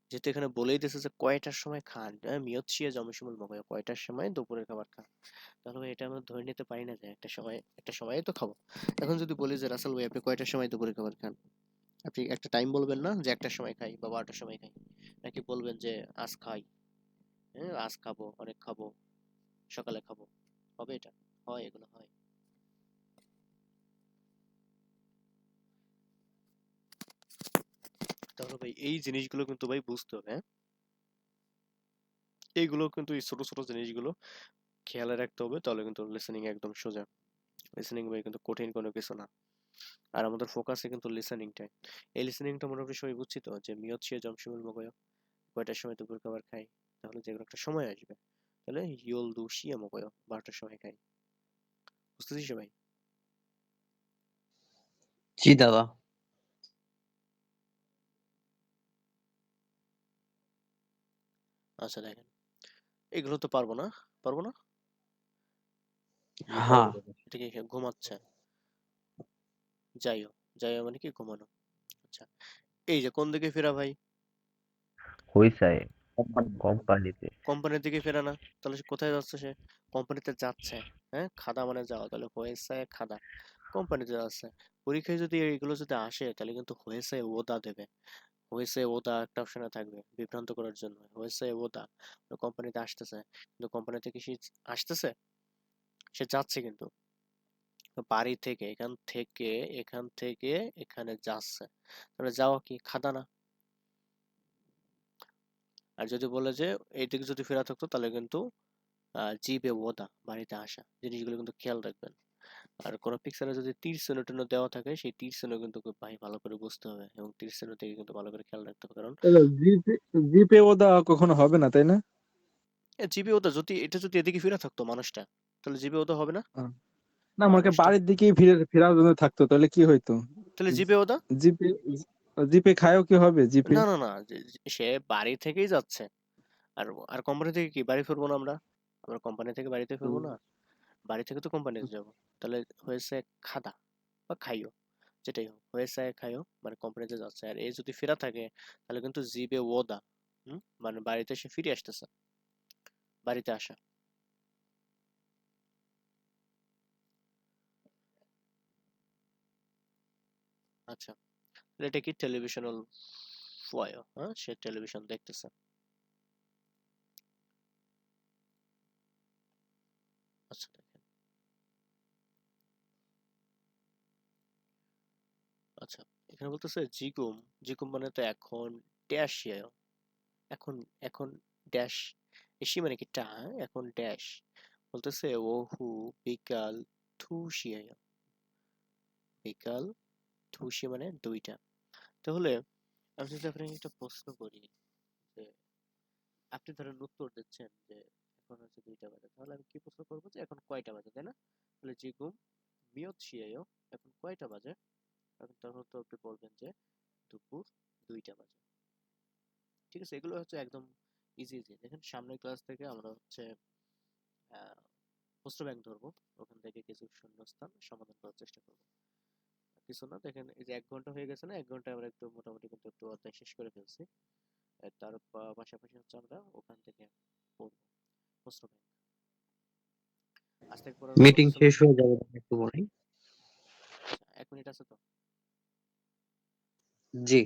যেহেতু এখানে বলেই দিয়েছে যে কয়টার সময় খান, হ্যাঁ, মিয়ত শিয়ে জমশিমুল মগয়, কয়টার সময় দুপুরের খাবার খান। তাহলে ভাই এটা আমরা ধরে নিতে পারি না যে একটা সময় তো খাবো। এখন যদি বলি যে রাসেল ভাই আপনি কয়টার সময় দুপুরের খাবার খান, আপনি একটা টাইম বলবেন না যে একটার সময় খাই বা 12টার সময় খাই, নাকি বলবেন যে আজ খাই, হ্যাঁ আজ খাবো, অনেক খাবো, সকালে খাবো? হবে এটা? হয়, এগুলো হয়। তাহলে ভাই এই জিনিসগুলো কিন্তু ভাই বুঝতে হবে, হ্যাঁ? এইগুলো কিন্তু, এই ছোট ছোট জিনিসগুলো খেয়ালে রাখতে হবে, তাহলে কিন্তু লিসেনিং একদম সোজা। লিসেনিং ভাই কিন্তু কঠিন কোনো কিছু না। আর আমাদের ফোকাসে কিন্তু লিসেনিংটাই। এই লিসেনিংটা মোটামুটি সবাই বুঝছি তো, যে মিয়ত শিয়ে জমশিমুল মগয়, কয়টার সময় দুপুর খাবার খাই, তাহলে যেগুলো একটা সময় আসবে, তাহলে ইয়ল দু শিয়ে মগয়, 12টার সময় খাই। বুঝতেছিস সবাই? জি দাদা। আচ্ছা দেখেন, এগুলো তো পারবো না, পারবো না। হ্যাঁ এটা কি ঘুমাচ্ছে? যাইও। যাইও মানে কি ঘুমানো। আচ্ছা। এই যে কোন দিকে ফেরা ভাই? হইছায় কোম্পানি কোম্পানিতে। কোম্পানির দিকে ফেরা না? তাহলে সে কোথায় যাচ্ছে সে? কোম্পানিতে যাচ্ছে। হ্যাঁ? খাদা মানে যাওয়া। তাহলে হয়েছে খাদা। কোম্পানিতে যাচ্ছে। পরীক্ষায় যদি এইগুলো যদি আসে তাহলে কিন্তু হয়েছে ওদা দেবে। হয়েছে ওদা একটা অপশনে থাকবে বিভ্রান্ত করার জন্য। হয়েছে ওদা। কোম্পানিতে আসতেছে। কিন্তু কোম্পানি থেকে সে আসতেছে? সে যাচ্ছে কিন্তু। বাড়ি থেকে এখান থেকে এখানে যাচ্ছে। তাহলে যাওয়া কি খাদা না? আর যদি বলে যে এইদিকে যদি ফেরা থাকতো তাহলে কিন্তু জিবে ওদা বাড়িতে আসা। জিনিসগুলো কিন্তু খেয়াল রাখবেন। আর কোনো পিকচারে যদি তীর চিহ্ন টিহ্ন দেওয়া থাকে সেই তীর চিহ্ন কিন্তু খুব ভাই ভালো করে বুঝতে হবে এবং তীর চিহ্ন থেকে কিন্তু ভালো করে খেয়াল রাখতে হবে কারণ তাহলে জিপে জিপে ওদা কখনো হবে না, তাই না? জিবে ওদা যদি এটা যদি এদিকে ফেরা থাকতো মানুষটা তাহলে জিবে ওদা হবে না? আহ, না আমাকে মানুষটা বাড়ির দিকেই ফেরার জন্য থাকতো, তাহলে কি হইতো? তাহলে জিবে ওদা জিপে জিপে খায়ও কি হবে জিপে? না না না সে বাড়ি থেকেই যাচ্ছে আর আর কোম্পানি থেকে কি বাড়ি ফিরবো না আমরা আমরা কোম্পানি থেকে বাড়িতে ফিরবো না বাড়ি থেকে তো কোম্পানিতে যাব তাহলে হয়েছে খাদা বা খাইও যেটাই হোক হয়েছে খাইও মানে কোম্পানিতে যাচ্ছে আর এই যদি ফেরা থাকে তাহলে কিন্তু জিবে ওদা মানে বাড়িতে সে ফিরে আসতেছে বাড়িতে আসা আচ্ছা তাহলে এটা কি টেলিভিশনাল ফয়েও হ্যাঁ সে টেলিভিশন দেখতেছে আচ্ছা দেখেন আচ্ছা এখানে বলতেছে জিগুম জিগুম মানে তো এখন ড্যাশ এখন এখন ড্যাশ এসি মানে কি টা হ্যাঁ? এখন ড্যাশ বলতেছে ওহু বিকাল থুশিয়া বিকাল থুশি মানে দুইটা তাহলে আমি যদি আপনাকে একটা প্রশ্ন করি যে আপনি ধরেন উত্তর দিচ্ছেন যে এখন হচ্ছে 2টা বাজে তাহলে আমি কি প্রশ্ন করবো যে এখন কয়টা বাজে তাই না তাহলে জিগুম মিয়ত শিয়ায় এখন কয়টা বাজে এখন তখন তো আপনি বলবেন যে দুপুর 2টা বাজে ঠিক আছে এগুলো হচ্ছে একদম ইজি ইজি দেখেন সামনের ক্লাস থেকে আমরা হচ্ছে প্রশ্ন ব্যাংক ধরবো ওখান থেকে কিছু শূন্যস্থান সমাধান করার চেষ্টা করবো কিছু না দেখেন এই যে 1 ঘন্টা হয়ে গেছে না 1 ঘন্টায় আমরা একটু মোটামুটি কিন্তু একটু অধ্যায় শেষ করে ফেলছি তার পাশাপাশি হচ্ছে আমরা ওখান থেকে পড়বো প্রশ্ন ব্যাংক আজ থেকে পড়ার মিটিং বলতেছে শেষ হয়ে যাবে একটু পরেই। আচ্ছা 1 মিনিট আছে তো জি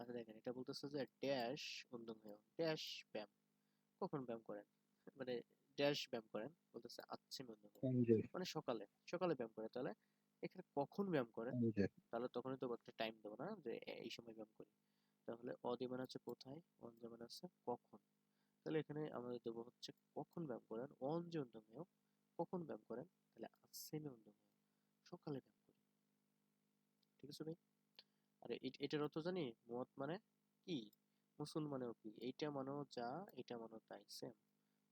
আচ্ছা দেখেন এটা বলতেছে যে ড্যাশ উন্দুং ড্যাশ ব্যায়াম কখন ব্যায়াম করেন মানে ড্যাশ ব্যায়াম করেন বলতেছে আচ্ছিম উন্দুং এনজয় মানে সকালে সকালে ব্যায়াম করে তাহলে এখানে কখন ব্যায়াম করেন এনজয় তাহলে তখনই তো একটা টাইম দেবো না যে এই সময় ব্যায়াম করি তাহলে অদি মানে হচ্ছে কোথায় অন যে মানে হচ্ছে কখন তাহলে এখানে আমাদের দেবো হচ্ছে কখন ব্যায়াম করেন অন যে উন্দমেয় কখন ব্যায়াম করেন তাহলে আচ্ছিমে উন্দমেয় সকালে ব্যায়াম করি ঠিক আছে ভাই আরে এটার অর্থ জানি মুয়াত মানে কি মুসুন মানেও কি এইটা মানেও যা এটা মানেও তাই সেম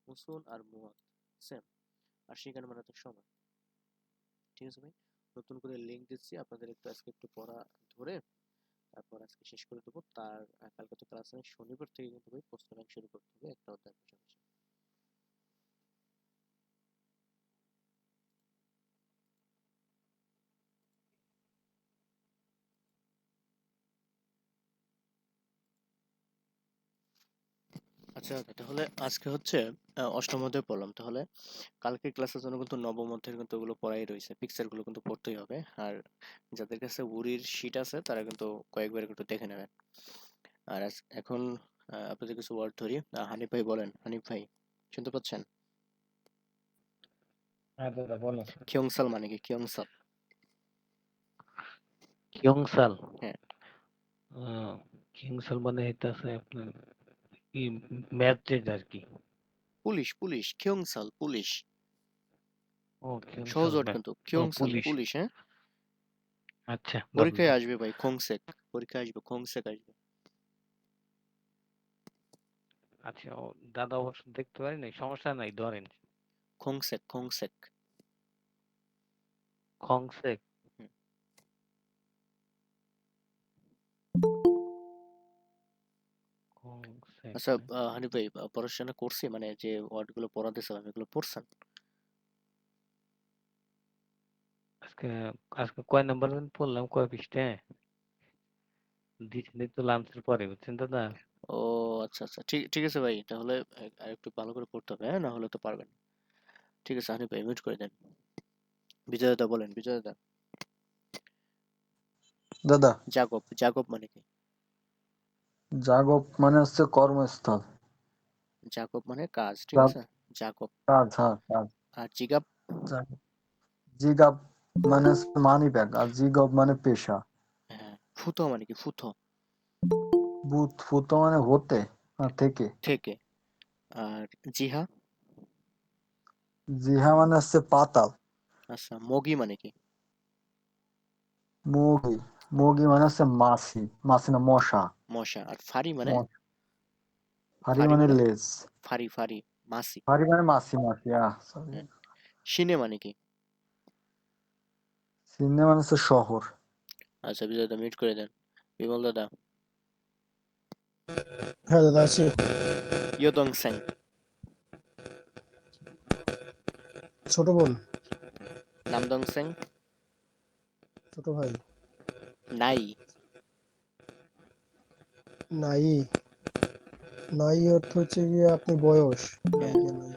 মুসুন আর মুয়াত সেম আর সেখানে মানে তো সমান ঠিক আছে ভাই নতুন করে লিঙ্ক দিচ্ছি আপনাদের একটু আজকে একটু পড়া ধরে তারপর আজকে শেষ করে দেবো তার কালকে তো ক্লাস নেই শনিবার থেকে কিন্তু ভাই প্রশ্ন ব্যাংক শুরু করতে হবে একটা অধ্যায় পাশাপাশি আচ্ছা তাহলে আজকে হচ্ছে অষ্টম অধ্যায় পড়লাম তাহলে কালকে ক্লাসের জন্য কিন্তু নবম অধ্যায়ের কিন্তু ওগুলো পড়াই রয়েছে পিকচার গুলো কিন্তু পড়তেই হবে আর যাদের কাছে উরির শিট আছে তারা কিন্তু কয়েকবার একটু দেখে নেবেন আর এখন আপনাদের কিছু ওয়ার্ড ধরি হানিফ ভাই বলেন হানিফ ভাই শুনতে পাচ্ছেন হ্যাঁ দাদা বলো কিয়ংসাল মানে কি কিয়ংসাল কিয়ংসাল হ্যাঁ কিয়ংসাল মানে হইতাছে আপনার কি ম্যাথের আর কি পুলিশ পুলিশ কিয়ংসাল পুলিশ ও কিয়ংসাল সহজ ওয়ার্ড ম্যাথ কিন্তু ও কিয়ংসাল পুলিশ পুলিশ হ্যাঁ আচ্ছা পরীক্ষায় ধন্যবাদ আসবে ভাই খোংসেক পরীক্ষায় আসবে খোংসেক আসবে আচ্ছা ও দাদা অবশ্য দেখতে পারি নাই সমস্যা নাই ধরেন খোংসেক খোংসেক খংসেক হুম। খংসেক আচ্ছা হানিফ ভাই পড়াশোনা করছি মানে যে ওয়ার্ড গুলো পড়াতেছিলাম এগুলো পড়ছেন আজকে কয় নাম্বার পড়লাম কয় পৃষ্ঠায়? দিচ্ছেন তো লাঞ্চের পরে, বুঝছেন দাদা? ও আচ্ছা আচ্ছা, ঠিক ঠিক আছে ভাই, তাহলে আর একটু ভালো করে পড়তে হবে, হ্যাঁ, না হলে তো পারবেন না। ঠিক আছে, হানিফ ভাই মিউট করে দেন। বিজয় দাদা বলেন, বিজয় দাদা। দাদা জাগব, জাগব মানে কি? জাগব মানে হচ্ছে কর্মস্থল। জাগব মানে কাজ, ঠিক কাজ, আছে? জাগব। হ্যাঁ কাজ। আর জিগাব? জাগব, জিগাব মানে হচ্ছে মানি ব্যাগ, আর জিগব মানে পেশা। হ্যাঁ। ফুতো মানে কি? ফুতো? ফুতো মানে হতে আর থেকে। থেকে। আর জিহা? জিহা মানে হচ্ছে পাতাল। আচ্ছা, মগি মানে কি? মুগি, মুগি মানে হচ্ছে মাছি, মাছি না মশা। মশা। আর ফারি মানে? ফারি ফারি মানে মানে? লেজ। ফারি ফারি মাছি। ফারি মানে মাছি, মাছি সরি। হ্যাঁ। সিনে মানে কি? সিনে মানে হচ্ছে শহর। আচ্ছা, বিজয় দাদা মিউট করে দেন। বিমল দাদা। হ্যাঁ দাদা আছি। ইয়দং স্যাং? ছোট বোন, নামদং স্যাং? ছোট ভাই। নাই? নাই, নাই অর্থ হচ্ছে গিয়ে আপনার বয়স। নাই হ্যাঁ। গে নাই।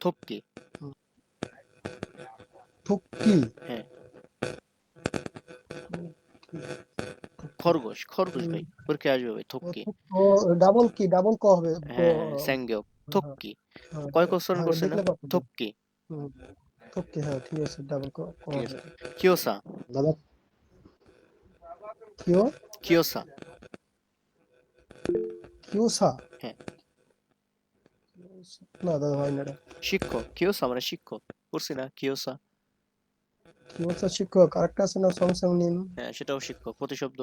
থোক্কি? থুক্কি, হ্যাঁ। খরগোশ, খরগোশ ভাই, পরীক্ষায় আসবে ভাই, থোক্কি। ডাবল কি, ডাবল ক হবে। হ্যাঁ হ্যাঁ, স্যাংগেও। হ্যাঁ, থোক্কি। হ্যাঁ, কয় কোশ্চেন হ্যাঁ, করছে না? দেখলে পাবো। থোক্কি। থুক্কি, হ্যাঁ ঠিক আছে, ডাবল ক ঠিক হবে। আছে। কিওসা? দাদা কিও, কিওসা? কিউসা? হ্যাঁ। না দাদা হয় না এটা। শিক্ষক, কিওসা মানে শিক্ষক, করছি না কিওসা? কিউসা শিক্ষক, আরেকটা আছে না সংসাং নিন। হ্যাঁ, সেটাও শিক্ষক, প্রতিশব্দ।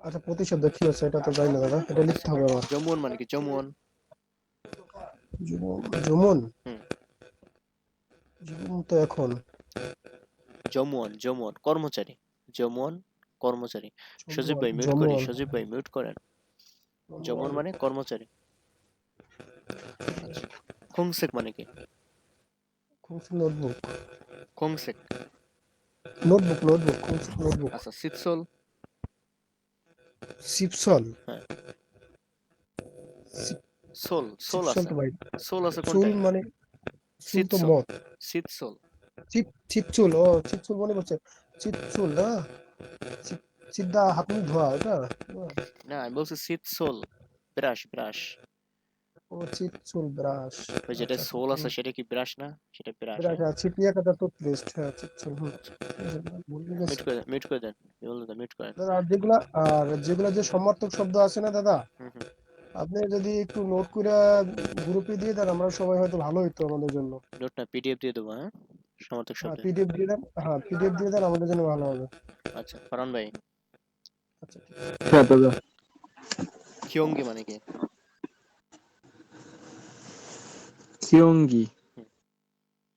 আচ্ছা প্রতিশব্দ কিউসা, এটা তো জানি না দাদা, এটা আচ্ছা, লিখতে হবে আমার। জমুন মানে কি? জমুন? জুমুন, হুম। জুমুন তো এখন। জমুন, জমুন কর্মচারী। জমুন কর্মচারী। সজীব ভাই মিউট করি, জমুন, সজীব ভাই মিউট করেন। জমুন মানে কর্মচারী। আচ্ছা। খংসেক মানে কি? নোটবুক, খংসেক। Notebook, notebook, notebook. আচ্ছা, সিতসোল? সিপসল, হ্যাঁ। সোল, সোল সিপসল আছে। তো ভাই। সোল আছে চুল কোনটায়? মানে, চুল তো সিতসোল, মত। সিতসোল। চিৎচুল, ও চিৎচুল মনে করছে। চিৎচুল না, সিদ্ধা হাত মুখ ধোয়া এটা। না, আমি বলছি সিতসোল। Brush, brush. ও চিৎচুল ব্রাশ। ওই যেটা আচ্ছা সোল আছে সেটা কি ব্রাশ না? সেটা ব্রাশ, ব্রাশ, হ্যাঁ। আর ছিটিয়া কাটা টুথপেস্ট, হ্যাঁ চিৎচুল। আচ্ছা, ভুলে মিউট গেছি করে দেন, মিউট করে দেন। বিমল দাদা মিউট করেন। দাদা। আর যেগুলা যে সমার্থক শব্দ আছে না দাদা, হুম হুম। আপনি যদি একটু নোট করে গ্রুপে দিয়ে দেন, আমরা সবাই হয়তো ভালো হইতো আমাদের জন্য। নোট না, পিডিএফ দিয়ে দেবো, হ্যাঁ, সমর্থক হ্যাঁ শব্দে। পিডিএফ দিয়ে দেন, হ্যাঁ পিডিএফ দিয়ে দেন, আমাদের জন্য ভালো হবে। আচ্ছা, ফারহান ভাই। আচ্ছা ঠিক হ্যাঁ দাদা। খিয়ঙ্গি মানে কি? খিয়ঙ্গি, হুম,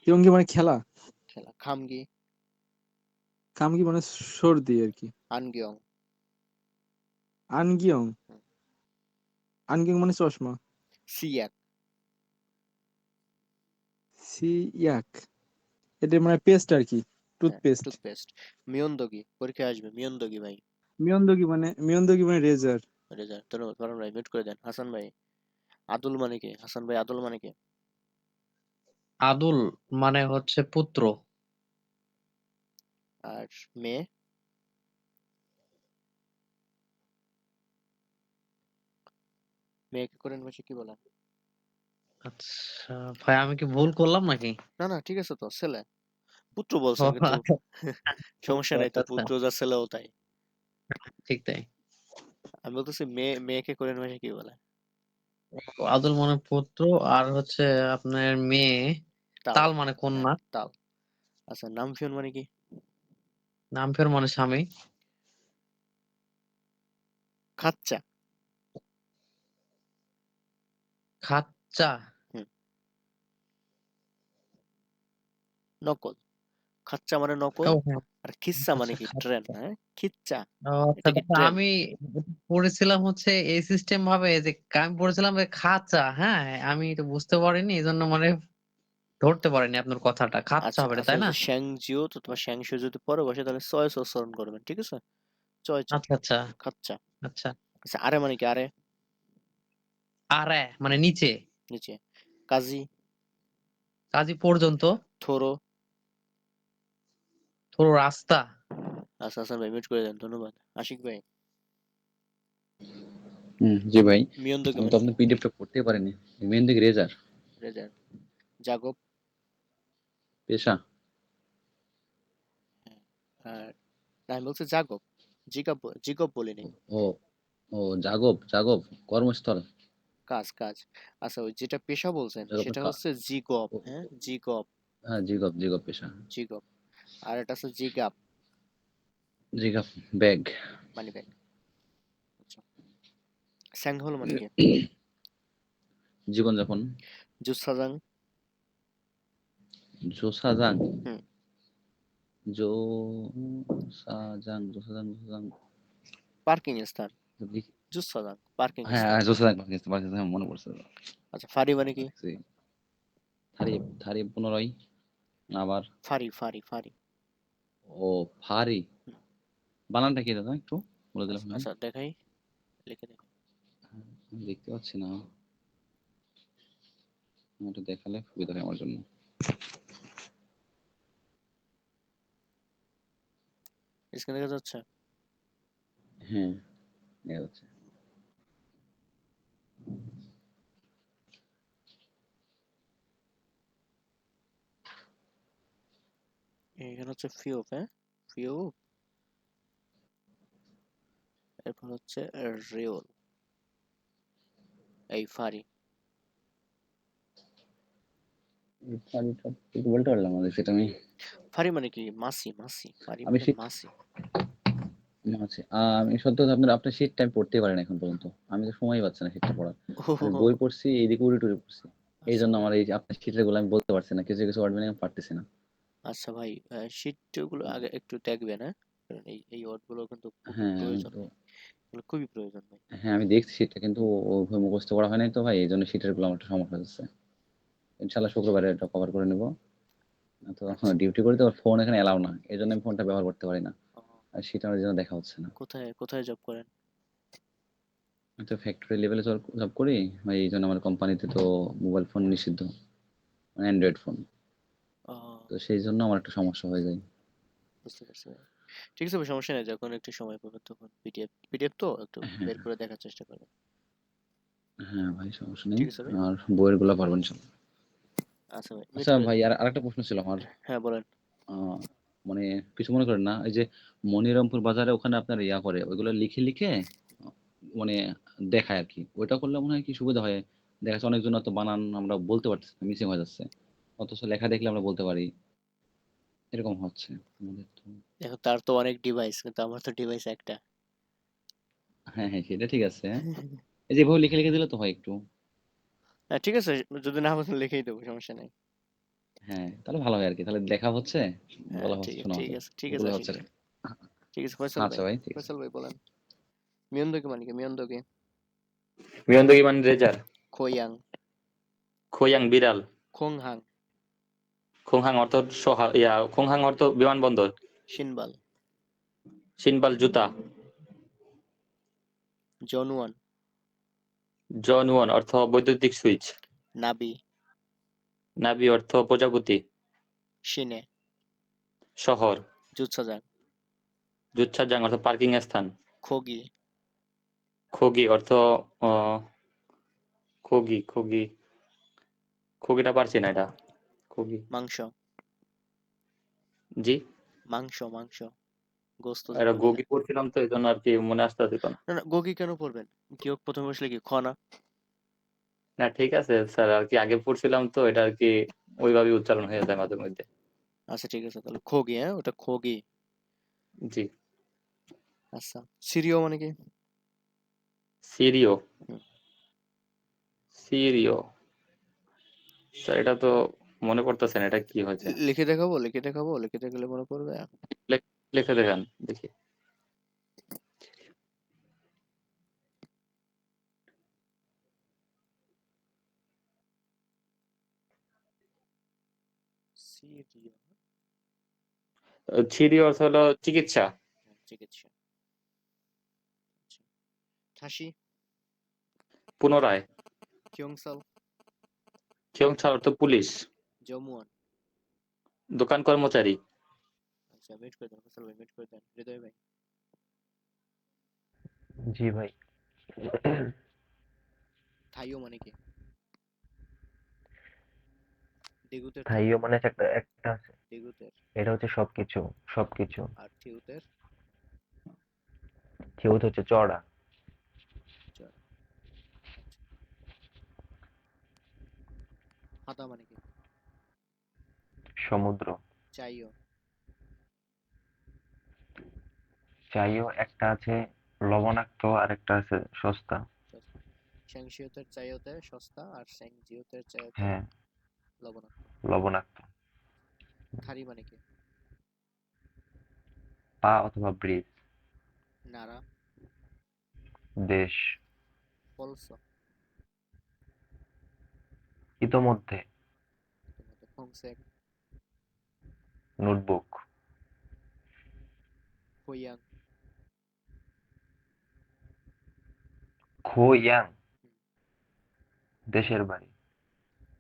খিয়ঙ্গি মানে খেলা। খেলা। খামগি? কামকি মানে সর্দি আর কি। আনগিয়ং? আনগিয়ং, হুম, আনগিয়ং মানে চশমা। সিয়াক? সিয়াক, এটা মানে পেস্ট আর কি, হ্যাঁ, টুথপেস্ট। টুথপেস্ট। মিয়ন্দগি, পরীক্ষায় আসবে, মিয়ন্দগি ভাই। মিয়ন্দগি মানে রেজার। রেজাল্ট, ধন্যবাদ ফারহান ভাই, মিউট করে দেন। হাসান ভাই। আদুল মানে কি? হাসান ভাই, আদুল মানে কি? আদুল মানে হচ্ছে পুত্র। আর মেয়ে? মেয়েকে কোরিয়ান ভাষায় কি বলে? আচ্ছা ভাই, আমি কি ভুল করলাম নাকি? না না, ঠিক আছে তো, ছেলে। পুত্র ও বলছেন কিন্তু। আচ্ছা সমস্যা নাই তো, আচ্ছা, পুত্র যা ছেলেও তাই। ঠিক তাই। আমি বলতেছি মেয়েকে কোরিয়ান ভাষায় কি বলে? আদুল মানে পুত্র, আর হচ্ছে আপনার মেয়ে, তাল। তাল মানে হ্যাঁ, কন্যা, তাল। আচ্ছা, নামফিয়ন মানে কি? নামফের মানে স্বামী, খাচ্চা? খাচ্চা। হুম, নকল। খাচ্চা মানে নকল। ও হ্যাঁ, আর খিচ্চা মানে আচ্ছা কি? ট্রেন, খাচ্চা। হ্যাঁ, খিচ্চা। ও আচ্ছা এটা কি দাদা, ট্রেন? আমি পড়েছিলাম হচ্ছে এই সিস্টেম ভাবে যে আমি পড়েছিলাম যে খাঁচা, হ্যাঁ আমি এটা বুঝতে পারিনি, এই জন্য মানে ধরতে পারিনি আপনার কথাটা, খাচ্ছা আচ্ছা হবে না, আচ্ছা, তাই ওই না? যে শ্যাংজিও, তো তোমার শ্যাংশু যদি পরে বসে তাহলে চয় উচ্চারণ করবেন, ঠিক আছে? চয় চা, আচ্ছা আচ্ছা খাচ্চা। আচ্ছা। আচ্ছা, আরে মানে কি? আরে আরে মানে নিচে, নিচে। কাজী, কাজী পর্যন্ত, থোরো। পুরো রাস্তা। আচ্ছা হাসান ভাই, মিউট করে দেন, ধন্যবাদ। আশিক ভাই, জি ভাই, মিয়ন্দকে আমি তো মানে কি? আপনার পিডিএফটা পড়তেই পারিনি। মেহেন্দি রেজার, রেজার। জাগব। পেশা। আর না, আমি বলছি জাগব। জিগব, জিগব বলিনি। ও ও জাগব, জাগব কর্মস্থল। কাজ, কাজ। আচ্ছা, ওই যেটা পেশা বলছেন জাগবের সেটা হচ্ছে জিগব, ও, হ্যাঁ, জিগব, হ্যাঁ জিগব, জিগব পেশা। জিগব। আর এটা হচ্ছে জিগাপ, জিগব ব্যাগ। Money bag. আচ্ছা, স্যাং হলো মানে কি? জীবনযাপন। জুসাজাং। জোসাজাং, হুম। জোসাজাং, জোসাজাং, জোসাজাং। পার্কিং স্থান। জুসাজাং পার্কিং হ্যাঁ স্থান। জোসাজাং, পাকিস্তান, পাকিস্তান, মনে পড়ছে। আচ্ছা, ফারি মানে কি? দেখছি। থারি, থারি পুনরায় আবার। ফারি, ফারি, ফারি। ও ফারি, হুম। বানানটা কি দাদা একটু বলে দিলে আচ্ছা ভালো হয়। আচ্ছা, দেখাই, লিখে দেখাই। আমি দেখতে পাচ্ছি না, একটু দেখালে সুবিধা হয় আমার জন্য। স্ক্রিন দেখা যাচ্ছে? হ্যাঁ দেখা যাচ্ছে। এখানে হচ্ছে ফিউব, হ্যাঁ, ফিউব। এরপর হচ্ছে রেওল, এই ফারি। এই ফারিটা একটু বলতে পারলাম না সেটা আমি। ফারি মানে কি? মাসি, মাসি, ফারি আমি মানে শীত মাসি। আছে, আমি সত্য কথা আপনার আপনার শীটটা আমি পড়তেই পারি না এখন পর্যন্ত। আমি তো সময় পাচ্ছি না শীটটা পড়ার। আমি ওহ, বই পড়ছি এইদিকে উড়ে টুড়ে পড়ছি। এই আচ্ছা জন্য ভাই, আমার এই যে আপনার শীটের গুলো আমি বলতে পারছি না, কিছু কিছু ওয়ার্ড মিনিং আমি পারতেছি না। আচ্ছা ভাই, শীট গুলো আগে একটু দেখবেন, হ্যাঁ, কারণ এই এই ওয়ার্ড গুলো কিন্তু খুবই হ্যাঁ আমি প্রয়োজন তো, ভাই, এগুলো খুবই প্রয়োজন ভাই। হ্যাঁ আমি দেখছি শীটটা, কিন্তু ওইভাবে মুখস্থ করা হয় নাই তো ভাই, এই জন্য শীটের গুলো আমার একটু সমস্যা হচ্ছে। ইনশাল্লাহ শুক্রবারে এটা কভার করে নেবো। তো আচ্ছা। ডিউটি করি তো, ফোন এখানে এলাও না, এই জন্য আমি ফোনটা ব্যবহার করতে পারি না। ও, আর সেটা আমার জন্য দেখা হচ্ছে না। কোথায় কোথায় জব করেন? আমি তো ফ্যাক্টরি লেভেলে জব করি ভাই, এই জন্য আমার কোম্পানিতে তো মোবাইল ফোন নিষিদ্ধ, মানে অ্যান্ড্রয়েড ফোন। ও, তো সেই জন্য আমার একটু সমস্যা হয়ে যায়। বুঝতে পারছি ভাই। ঠিক আছে ভাই, সমস্যা নেই, যখন একটু সময় পাবেন তখন পিডিএফ, পিডিএফ তো একটু হ্যাঁ বের করে দেখার চেষ্টা করবেন। হ্যাঁ ভাই সমস্যা নেই। ঠিক আছে ভাই। আর বইয়ের গুলা পারবেন ইনশাল্লাহ। আচ্ছা ভাই, মিউট আচ্ছা করে ভাই, দেন। আর আরেকটা প্রশ্ন ছিল আমার। হ্যাঁ, বলেন। আহ, মানে কিছু মনে করেন না, এই যে মনিরামপুর বাজারে ওখানে আপনার ইয়া করে ওইগুলো লিখে লিখে আহ, মানে দেখায় আর কি, ওইটা করলে মনে হয় কি সুবিধা হয়। দেখা যাচ্ছে অনেকজন তো বানান আমরা বলতে পারছি মিসিং হয়ে যাচ্ছে, অথচ লেখা দেখলে আমরা বলতে পারি, এরকম হচ্ছে আমাদের তো। এখন তার তো অনেক ডিভাইস, কিন্তু আমার তো ডিভাইস একটা। হ্যাঁ হ্যাঁ সেটা ঠিক আছে, এই যেভাবে লিখে লিখে দিলে তো হয় একটু। হ্যাঁ, ঠিক আছে, যদি না বলেন লিখেই দেবো, সমস্যা নেই। হ্যাঁ তাহলে ভালো হয় আর কি, তাহলে দেখা হচ্ছে, হ্যাঁ, বলা ঠিক হচ্ছে, শোনা ঠিক হচ্ছে, আছে, ঠিক আছে ওগুলো আশিক হচ্ছে আর ভাই। কি। ঠিক আছে ফয়সাল আচ্ছা ভাই। ভাই ঠিক আছে। ফয়সাল ভাই বলেন। মিয়ন্দকি মানে কি? মিয়ন্দকি। মিয়ন্দকি মানে রেজার। খোয়াং। খোয়াং বিড়াল। খোংহাং। খোংহাং অর্থ খোংহাং অর্থ বিমানবন্দর। শিনবাল। সিনবাল জুতা। জনুয়ান। জনওয়ান অর্থ বৈদ্যুতিক সুইচ। নাবি। নাবি অর্থ প্রজাপতি। শিনে। শহর। জুৎসাজাং। জুচ্ছাজাং অর্থ পার্কিং স্থান। খগি। খগি অর্থ আহ, খগি খগি খগিটা পারছি না এটা। খগি। মাংস। জি। মাংস, মাংস, গোস্ত এটা যেটা বলে। গগি পড়ছিলাম তো এই জন্য আর কি মনে আসতেছিল না। না না, গগি কেন পড়বেন? কি হোক, প্রথমে বসলে কি খ না? না ঠিক আছে স্যার, আর কি আগে পড়ছিলাম তো এটা আর কি ওইভাবে উচ্চারণ হয়ে যায় মাঝে মধ্যে। আচ্ছা ঠিক আছে, তাহলে খগি, হ্যাঁ, ওটা খগি। জি। আচ্ছা, সিরিও মানে কি? সিরিও। হুম। সিরিও স্যার এটা তো মনে পড়তেছে না, এটা কি হয়েছে। লিখে দেখাবো, লিখে দেখাবো, লিখে দেখলে মনে পড়বে। লিখে দেখান দেখি। সিরিয় ছিরি অর্থ হলো চিকিৎসা। চিকিৎসা। আচ্ছা থাশি পুনরায়। কিয়ংসাল কিয়ংছা অর্থ পুলিশ। জমুয়ান। দোকান কর্মচারী। আচ্ছা মিট করে দেন ফসল ভাই, মিট করে দেন হৃদয় ভাই। জি ভাই। থাইও মানে কি? দেগুতের থাইও মানে একটা একটা আছে, দেগুতের এটা হচ্ছে সবকিছু সবকিছু। আর থিউতের থিউত হচ্ছে চড়া। চল। হাতা মানে কি? সমুদ্র। চাইও চাইও একটা আছে লবণাক্ত আর একটা আছে সস্তা। সস্তা। শ্যাংশিওতের চাইওতে সস্তা আর শ্যাংজিওতের চাইওতে হ্যাঁ লবণাক্ত। লবণাক্ত। থারি মানে কি? পা অথবা ব্রিজ। নারা দেশ। পলস ইতোমধ্যে। ফংসেক নোটবুক। খোয়াং খোয়াং দেশের বাড়ি।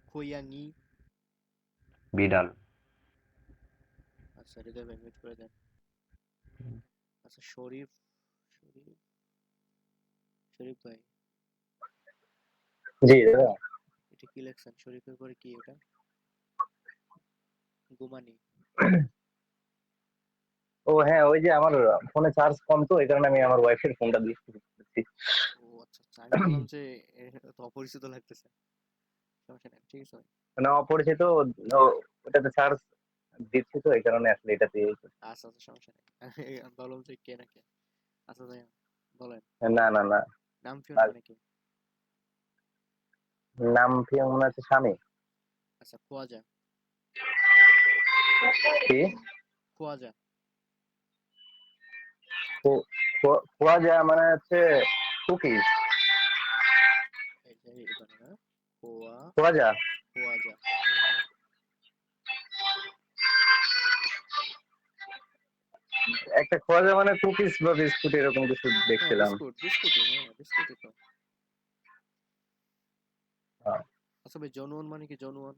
খোয়াংই। বিড়াল। আচ্ছা হৃদয় ভাই মিট করে দেন। আচ্ছা শরীফ শরীফ শরীফ ভাই জি দাদা। এটা কি লেখছেন? শরীফের পরে কি ওটা? গুমানি। ও হ্যাঁ, ওই যে আমার ফোনে চার্জ কম, তো এই কারণে আমি আমার ওয়াইফের ফোনটা দিচ্ছি। ও আচ্ছা আচ্ছা, আমি বললাম যে তো অপরিচিত লাগতেছে। সমস্যা নেই, ঠিক আছে ভাই। মানে অপরিচিত, ওটাতে চার্জ দিচ্ছি তো এই কারণে আসলে এটা দিয়ে। আচ্ছা আচ্ছা সমস্যা নেই। আমি বললাম যে কে না কে। আচ্ছা ভাই বলেন। না না না, নাম ফিউন আর মানে কি? নাম ফিয়ে মনে হচ্ছে স্বামী। আচ্ছা খোয়াজা। কি খোয়াজা খোয়া যায় মানে হচ্ছে কুকিজ। এই যে এই বানান না খোয়া খোয়া যা খোয়াজা। একটা খোয়া যায় মানে কুকিজ বা বিস্কুট এরকম কিছু হ্যাঁ দেখছিলাম। বিস্কুট, বিস্কুটই, হ্যাঁ বিস্কুটই তো। হ্যাঁ। আচ্ছা ভাই জনুয়ান মানে কি? জনুয়ান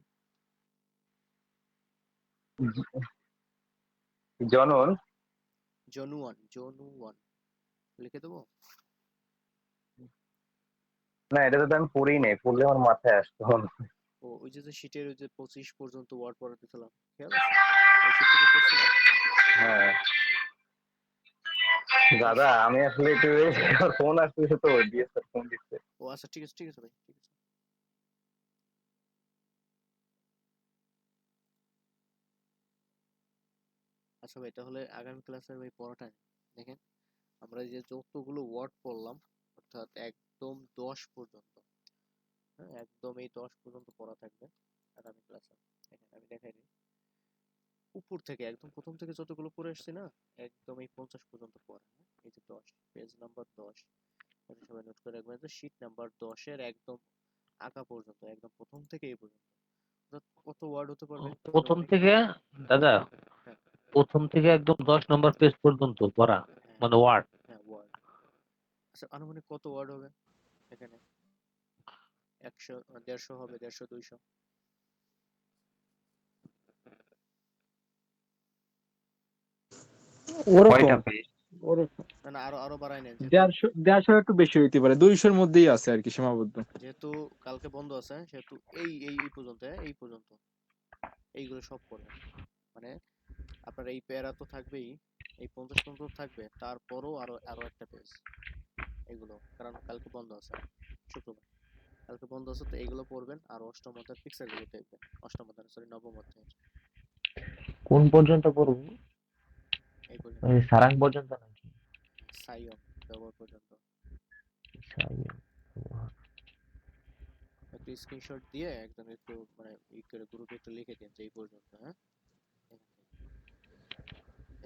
জনন। জনুয়ান জনুয়ান লিখে দেবো? না, এটা তো আমি পড়েই নাই, পড়লে আমার মাথায় আসতো। ও ওই যে শীটের ওই যে 25 পর্যন্ত ওয়ার্ড পড়া দিছিলাম, খেয়াল আছে? ওই শীট থেকে পড়ছিলাম। হ্যাঁ দাদা, আমি আসলে একটু ফোন আসতেছে তো, ডিএসএল ফোন দিচ্ছে। ও আচ্ছা ঠিক আছে, ঠিক আছে ভাই, ঠিক আছে। আচ্ছা ভাই তাহলে আগামী ক্লাসের ভাই পড়াটা দেখেন, আমরা যে যতগুলো ওয়ার্ড পড়লাম অর্থাৎ একদম 10 পর্যন্ত, হ্যাঁ একদম এই 10 পর্যন্ত পড়া থাকবে আগামী ক্লাসে। দেখেন আমি দেখাই দিই, উপর থেকে একদম প্রথম থেকে যতগুলো পড়ে আসছি না, একদম এই 50 পর্যন্ত পড়া, হ্যাঁ? এই যে 10, পেজ নাম্বার 10, এটা সবাই নোট করে রাখবেন যে শীট নাম্বার 10 এর একদম আঁকা পর্যন্ত, একদম প্রথম থেকে এই পর্যন্ত। অর্থাৎ কত ওয়ার্ড হতে পারবে প্রথম আনুমানিক? থেকে দাদা, হ্যাঁ প্রথম থেকে একদম 10 নম্বর পেজ পর্যন্ত পড়া, হ্যাঁ মানে ওয়ার্ড। হ্যাঁ ওয়ার্ড। আচ্ছা আনুমানিক কত ওয়ার্ড হবে এখানে? 100, 150 হবে, 150, 200? ওরকম কয়টা পেজ? ওরকম না না আরো আরো বাড়াই নেন, যেহেতু 150 একটু বেশি হইতে পারে, 200-র মধ্যেই আছে আর কি সীমাবদ্ধ। যেহেতু কালকে বন্ধ আছে, সেহেতু এই এই এই পর্যন্ত, হ্যাঁ, এই পর্যন্ত এইগুলো সব পড়বেন। মানে আপনার এই প্যারা তো থাকবেই, এই 50 পর্যন্ত থাকবে, তারপরও আরো আরো একটা পেজ এগুলো, কারণ কালকে বন্ধ আছে, শুক্রবার কালকে বন্ধ আছে, তো এইগুলো পড়বেন। আর অষ্টম অধ্যায়ের পিকচার গুলো দেখবেন, অষ্টম অধ্যায় সরি নবম অধ্যায়ের কোন পর্যন্ত পড়বো? এই পর্যন্ত, ওই সারাং পর্যন্ত নাকি? সাইয়ম ব্যবহার পর্যন্ত। সাইয়ম। একটু স্ক্রিনশট দিয়ে একদম একটু মানে ই করে গ্রুপে একটু লিখে দিন যে এই পর্যন্ত, হ্যাঁ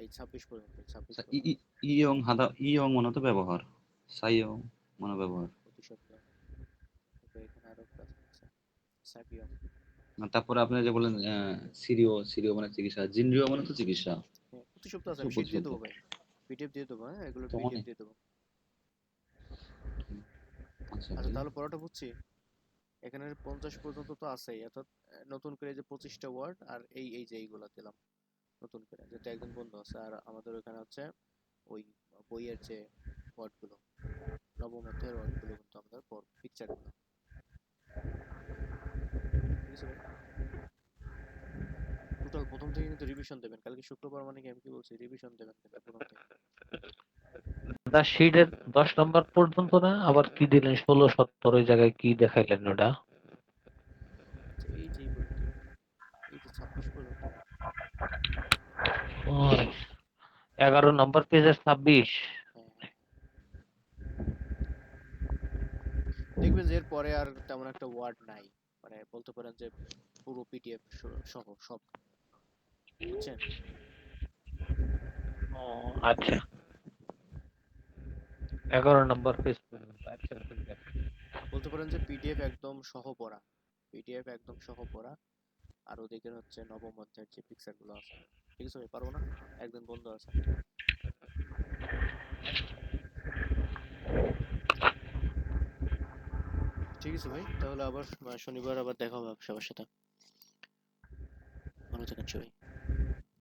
এই 26 পর্যন্ত, 26 আচ্ছা, পর্যন্ত ইয়ং হাদা ইয়ং মানে তো ব্যবহার, সাইয়ং মানে ব্যবহার। প্রতিশত। এখানে আরো একটা আছে সাকিয়ম। তারপরে আপনি যে বললেন সিরিও সিরিও মানে চিকিৎসা, জিনরিও মানে তো চিকিৎসা। হ্যাঁ, প্রতিশব্দ আছে, তো আমি শিট দিয়ে প্রতিশব্দ দেবো ভাই, পিডিএফ দিয়ে দেবো, হ্যাঁ এগুলো তো পিডিএফ অনেক। দিয়ে দেবো। আচ্ছা আচ্ছা ভাই। তাহলে পড়াটা বুঝছি, এখানে 50 পর্যন্ত তো আছেই, অর্থাৎ নতুন করে যে 25টা ওয়ার্ড আর এই যে এইগুলা দিলাম নতুন করে, যেটা একজন বন্ধু আছে, আর আমাদের ওখানে হচ্ছে ওই বইয়ের যে ওয়ার্ডগুলো, নবম অধ্যায়ের ওয়ার্ডগুলো কিন্তু আমাদের পিকচারগুলো, ঠিক আছে ভাই? টোটাল প্রথম থেকে কিন্তু রিভিশন দেবেন, কালকে শুক্রবার মানে কি আমি কি বলছি, রিভিশন দেবেন কিন্তু প্রথম থেকে। দা শিটের 10 নম্বর পর্যন্ত না, আবার কি দিলেন 16 17 ওই জায়গায় কি দেখাইলেন ওটা? আচ্ছা এই যে এই পর্যন্ত, এই যে 26 পর্যন্ত। ও, 11 নম্বর পেজের 26। হ্যাঁ হ্যাঁ, দেখবেন যে এর পরে আর তেমন একটা ওয়ার্ড নাই, মানে বলতে পারেন যে পুরো পিডিএফ সহ সব, বুঝছেন? ও আচ্ছা, 11 নম্বর পেজ পর্যন্ত। আচ্ছা ঠিক আছে। বলতে পারেন যে পিডিএফ একদম সহ পড়া, পিডিএফ একদম সহ পড়া, আর ওদিকে হচ্ছে নবম অধ্যায়ের যে পিকচার গুলো আছে। ঠিক আছে ভাই, পারবো না, একজন বন্ধু আছে। ঠিক আছে ভাই, তাহলে আবার শনিবার আবার দেখা হবে সবার সাথে। ভালো থাকেন সবাই।